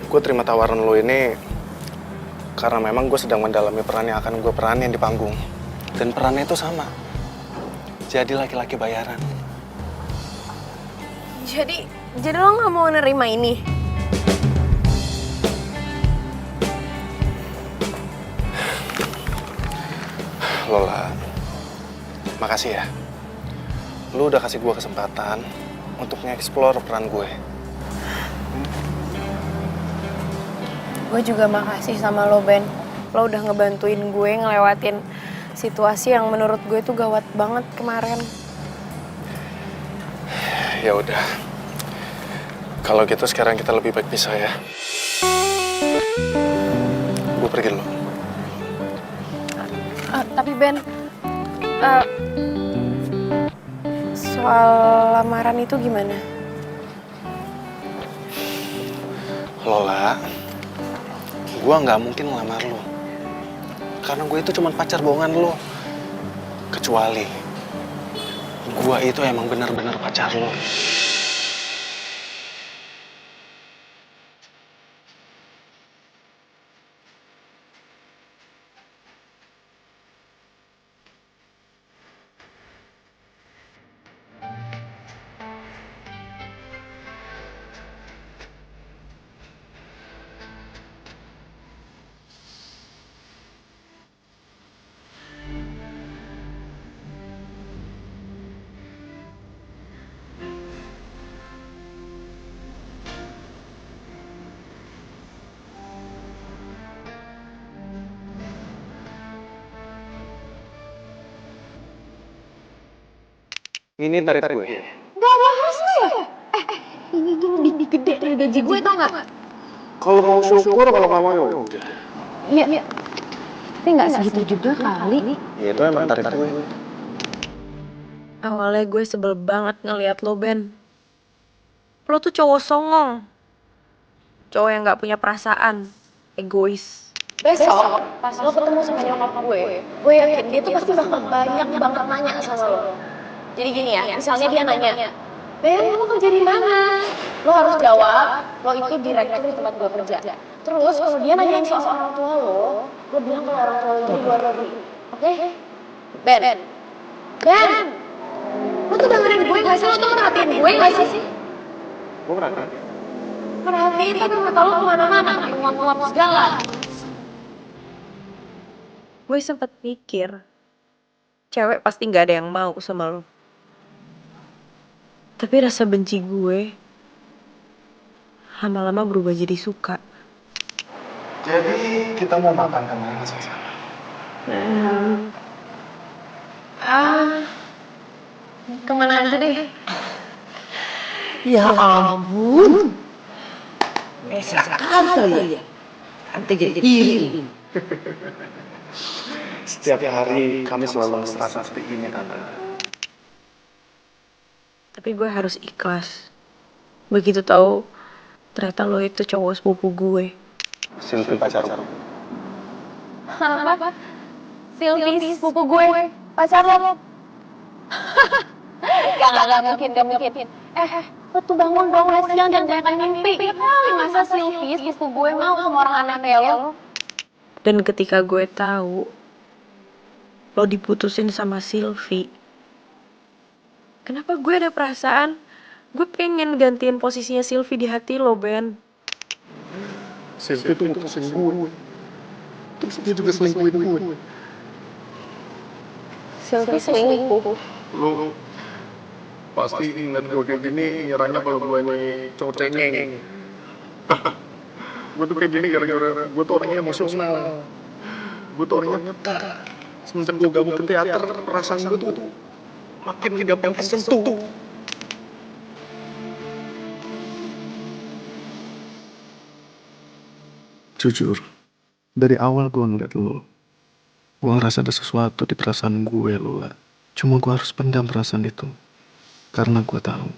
gue terima tawaran lo ini karena memang gue sedang mendalami peran yang akan gue peranin di panggung. Dan perannya itu sama, jadi laki-laki bayaran. Jadi lo nggak mau nerima ini? Lola, makasih ya. Lu udah kasih gue kesempatan untuk nge-explore peran gue. Gue juga makasih sama lo, Ben. Lo udah ngebantuin gue ngelewatin situasi yang menurut gue tuh gawat banget kemarin. Ya udah. Kalau gitu sekarang kita lebih baik pisah ya. Gue pergi dulu. Tapi Ben, soal lamaran itu gimana? Lola, gue nggak mungkin ngelamar lo. Karena gue itu cuma pacar bohongan lo. Kecuali gue itu emang benar-benar pacar lo. Ini tarif gue. Gak ada harusnya ya? Ini tuh lebih gede dari gaji gue tau gak? Kalau mau syukur, kalau nggak mau ya udah. Iya. Tapi gak segitu juga kali. Ya itu emang tarif gue. Awalnya gue sebel banget ngeliat lo, Ben. Lo tuh cowok songong. Cowok yang gak punya perasaan. Egois. Besok, pas lo ketemu sama nyokap gue yakin dia tuh pasti bakal banyak banget nanya sama lo. Jadi gini ya, misalnya dia nanya, Ben, lo kerja di mana? Lo harus jawab, lo itu direktur di tempat gue kerja. Terus kalau dia nanyain soal orang tua lo bilang kalau orang tua lo itu di luar negeri. Oke? Ben, lo tuh dengerin gue gak sih? Lo tuh merhatiin gue gak sih? Gue perhatiin. Merhatiin itu kata lo kemana-mana, nguap-nguap segala. Gue sempet mikir, cewek pasti gak ada yang mau sama lo. Tapi rasa benci gue lama-lama berubah jadi suka. Jadi kita mau makan kemana sayang? Kemana aja deh? Ya ampun. Bisa kali ya. Nanti jadi iri. Setiap hari kami selalu mesra seperti ini, Tante. Tapi gue harus ikhlas. Begitu tahu ternyata lo itu cowok sepupu gue. Sylvie pacarku. Apa? Sylvie, sepupu gue, pacar lo. Gak mungkin. Lo tuh bangun dong, siang jangan banyak mimpi. Masa Sylvie, sepupu gue mau sama orang aneh kayak lo? Dan ketika gue tahu lo diputusin sama Sylvie, kenapa gue ada perasaan gue pengen gantiin posisinya Sylvie di hati lo, Ben. Sylvie tuh mutusin gue. Terus dia juga selingkuhin gue. Sylvie selingkuh. Lo pasti ingat gue kayak gini, nyerangnya kalau gue ini cowok cengeng. Gue tuh kayak gini gara-gara gue tuh orangnya emosional. Gue tuh orangnya Semenjak gue gabung ke teater, perasaan gue tuh makin gampang tersentuh. Jujur, dari awal gue ngeliat lo, gue ngerasa ada sesuatu di perasaan gue, Lola. Cuma gue harus pendam perasaan itu. Karena gue tahu,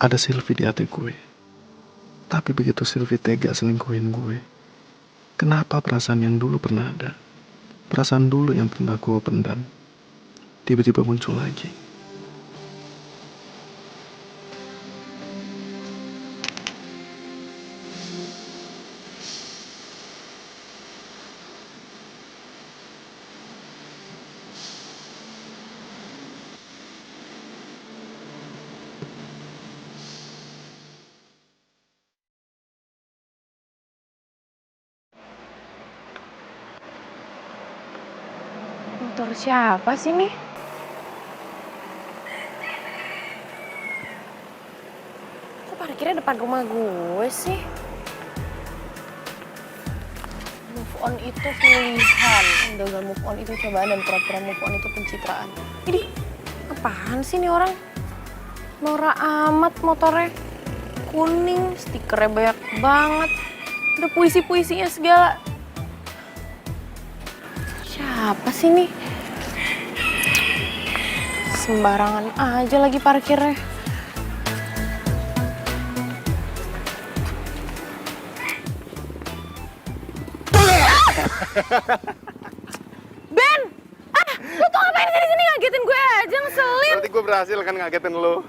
ada Sylvie di hati gue. Tapi begitu Sylvie tega selingkuhin gue, kenapa perasaan yang dulu pernah ada, perasaan dulu yang pernah gue pendam, tiba-tiba muncul lagi. Motor siapa sih nih? Kok parkirnya depan rumah gue sih? Move on itu pilihan, gagal move on itu cobaan, dan pura-pura move on itu pencitraan. Ini apaan sih nih orang? Norak amat motornya. Kuning, stikernya banyak banget. Ada puisi-puisinya segala. Siapa sih nih? Sembarangan aja lagi parkirnya. Ben! Ah! Lu tuh ngapain sih di sini ngagetin gue aja, ngeselin. Berarti gue berhasil kan ngagetin lo.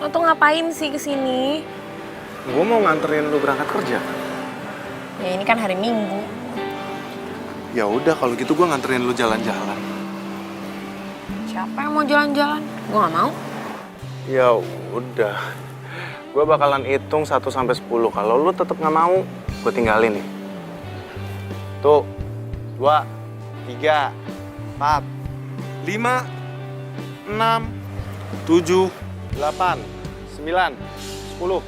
Lo tuh ngapain sih kesini? Gue mau nganterin lo berangkat kerja. Ya ini kan hari Minggu. Ya udah kalau gitu gue nganterin lo jalan-jalan. Siapa yang mau jalan-jalan? Gue gak mau. Ya udah. Gue bakalan hitung 1 sampai 10. Kalau lo tetap nggak mau, gue tinggalin nih. Tuh, 2, 3, 4, 5, 6, 7, 8, 9, 10.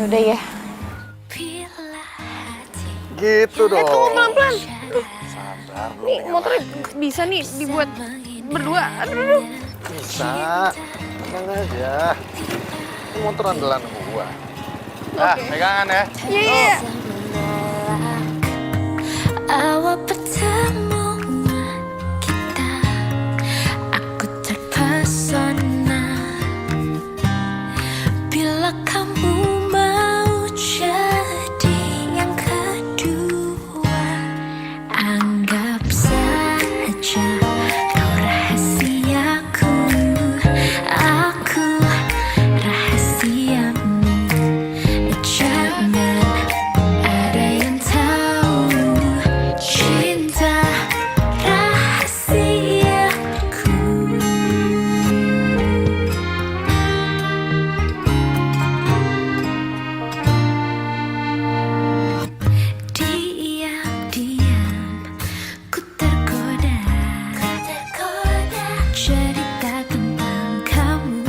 Yaudah ya. Gitu dong. Tunggu pelan-pelan. Sabar. Nih motornya bisa nih dibuat berdua. Aduh. Bisa. Tenang aja. Ini motor andalan gua. Ah, pegangan ya. Iya. Awal pertemuan kita, aku terpesona. Bila kamu mau jadi yang kedua, anggap saja kau rahasiaku, aku rahasiamu. Jangan ada yang tahu cinta rahasiaku. Diam-diam ku tergoda cerita tentang kamu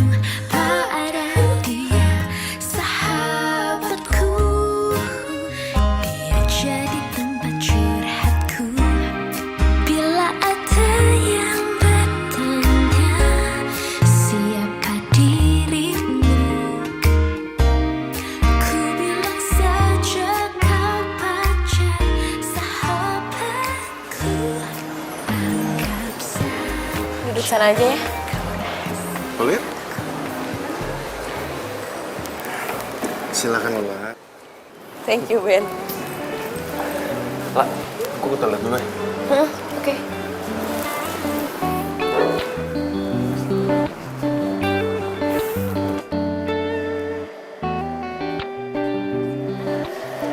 pada dia, sahabatku. Dia jadi tempat curhatku. Bila ada yang bertanya siapa dirimu, ku bilang saja kau pacar sahabatku. Anggap saja. Duduk sana aja ya. Boleh? Silakan, Lola. Thank you, Ben. Lah, aku ke toilet dulu ya. Oke.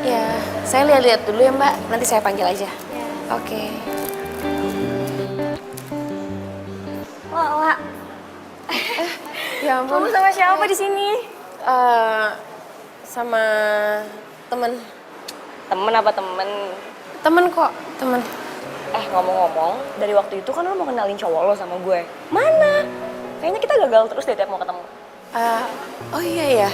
Ya, saya lihat-lihat dulu ya Mbak. Nanti saya panggil aja. Oke. Lola, Ya ampun. kamu sama siapa di sini? Sama temen. Temen apa temen? Temen kok, temen. Ngomong-ngomong, dari waktu itu kan lo mau kenalin cowok lo sama gue. Mana? Kayaknya kita gagal terus deh tiap mau ketemu. Oh iya ya.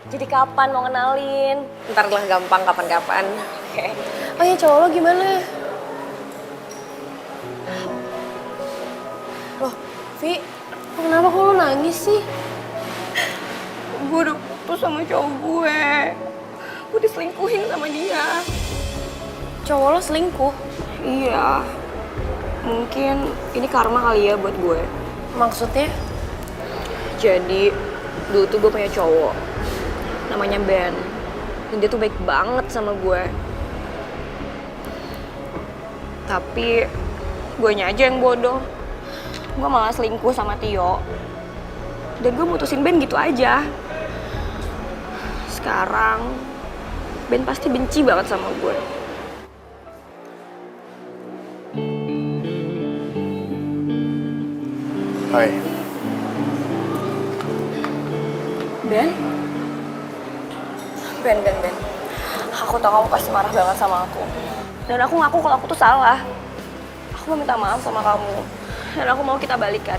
Jadi kapan mau kenalin? Ntar lah gampang kapan-kapan. Oke. Oh iya, cowok lo gimana? Loh, Vi, kenapa kok lo nangis sih? Gue udah putus sama cowok gue. Gue diselingkuhin sama dia. Cowok lo selingkuh? Iya. Mungkin ini karma kali ya buat gue. Maksudnya? Jadi, dulu tuh gue punya cowok. Namanya Ben. Dan dia tuh baik banget sama gue. Tapi, guenya aja yang bodoh. Gue malah selingkuh sama Tio. Dan gue mutusin Ben gitu aja. Sekarang, Ben pasti benci banget sama gue. Hai. Ben? Ben. Aku tahu kamu pasti marah banget sama aku. Dan aku ngaku kalau aku tuh salah. Aku mau minta maaf sama kamu. Dan aku mau kita balikan.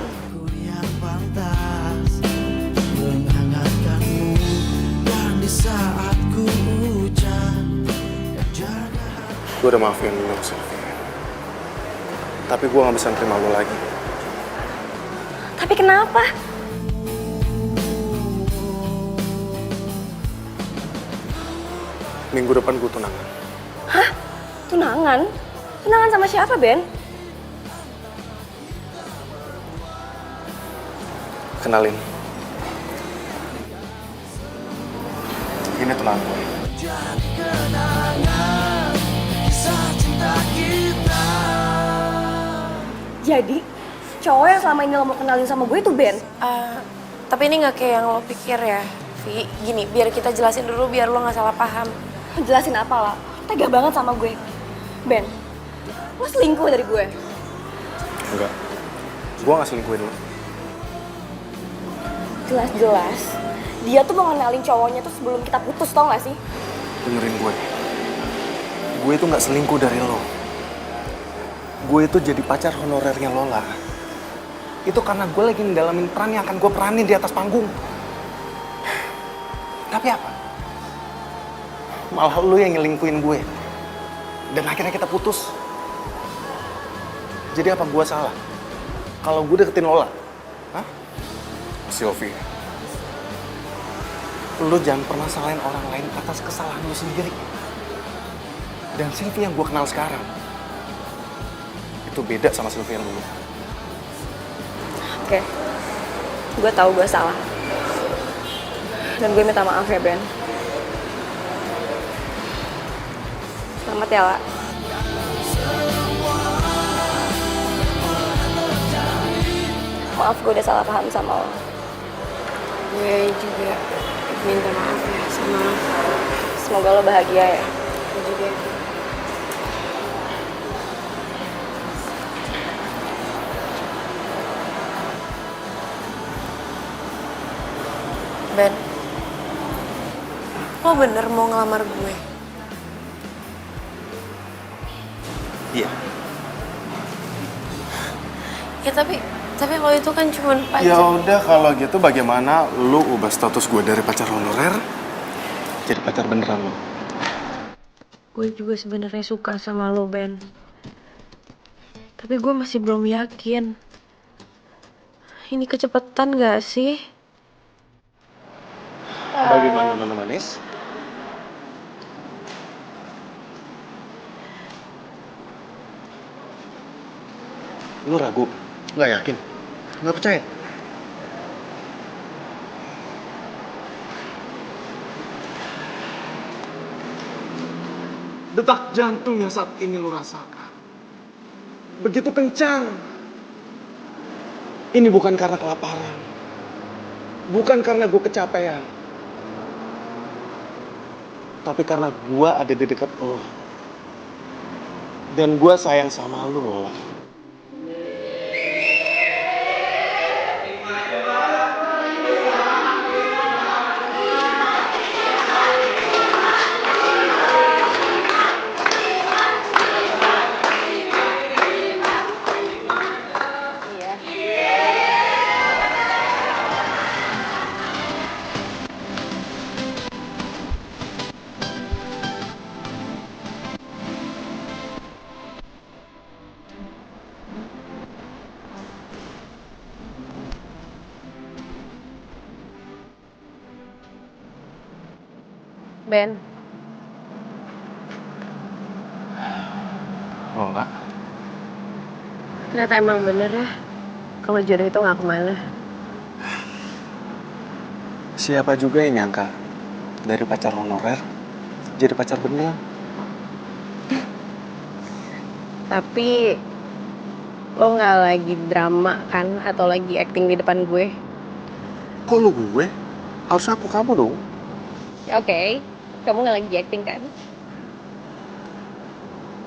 Gue udah maafin lo, Sylvia. Tapi gue gak bisa nerima lo lagi. Tapi kenapa? Minggu depan gue tunangan. Hah? Tunangan? Tunangan sama siapa, Ben? Kenalin. Ini tunangan gue. Jadi, cowok yang selama ini lo mau kenalin sama gue itu Ben? Tapi ini nggak kayak yang lo pikir ya, Vi. Gini, biar kita jelasin dulu biar lo nggak salah paham. Jelasin apa lah? Tega banget sama gue. Ben, lo selingkuh dari gue? Enggak. Gue gak selingkuhin lo. Jelas-jelas, dia tuh mau kenalin cowoknya tuh sebelum kita putus, tau gak sih? Dengerin gue. Gue itu gak selingkuh dari lo. Gue itu jadi pacar honorernya Lola. Itu karena gue lagi ngedalamin peran yang akan gue peranin di atas panggung. Tapi apa? Malah lo yang nyelingkuhin gue. Dan akhirnya kita putus. Jadi apa gue salah? Kalau gue deketin Lola? Hah? Sylvia, lo jangan pernah salahin orang lain atas kesalahan lo sendiri. Dan Sylvia yang gue kenal sekarang, itu beda sama Sylvia yang dulu. Oke, gue tahu gue salah. Dan gue minta maaf ya, Ben. Selamat ya, La. Maaf, gue udah salah paham sama lo. Gue juga minta maaf ya sama lo. Semoga lo bahagia ya. Gue juga. Ben, lo bener mau ngelamar gue? Iya. Ya tapi lo itu kan cuma pacar. Ya udah kalau gitu bagaimana lu ubah status gue dari pacar honorer jadi pacar beneran lo? Gue juga sebenarnya suka sama lo, Ben. Tapi gue masih belum yakin. Ini kecepatan gak sih? Bagaimana Nona Manis? Lu ragu? Nggak yakin? Nggak percaya? Detak jantung yang saat ini lu rasakan begitu kencang. Ini bukan karena kelaparan, bukan karena gue kecapean, tapi karena gue ada di dekat lo dan gue sayang sama lo. Ben, Lola, ternyata emang bener ya. Kalau jodoh itu nggak kemana. siapa juga yang nyangka dari pacar honorer jadi pacar beneran? Tapi lo nggak lagi drama kan atau lagi acting di depan gue? Kok lu gue? Harusnya aku kamu dong. Oke, kamu nggak lagi acting kan?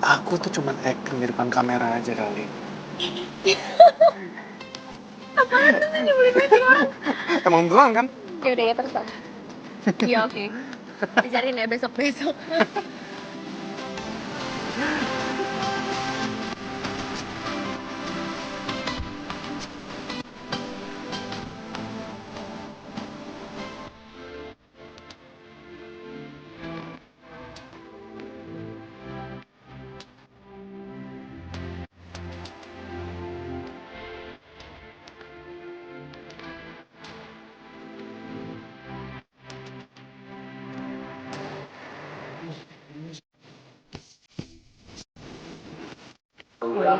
Aku tuh cuman acting di depan kamera aja kali. Apaan tuh sih nyebelin banget orang? Emang beneran kan? Yaudah ya terserah. Iya oke. Dicariin ya besok-besok.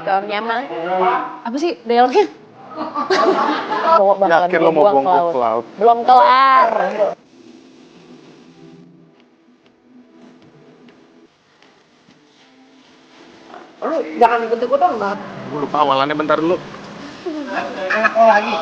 Monitor nyaman. Apa sih dialognya? Yakin lo mau buang ke laut? Belum kelar. Lu jangan ikut-ikutan, Bang. Gue lupa awalannya, bentar dulu. Anak lo lagi.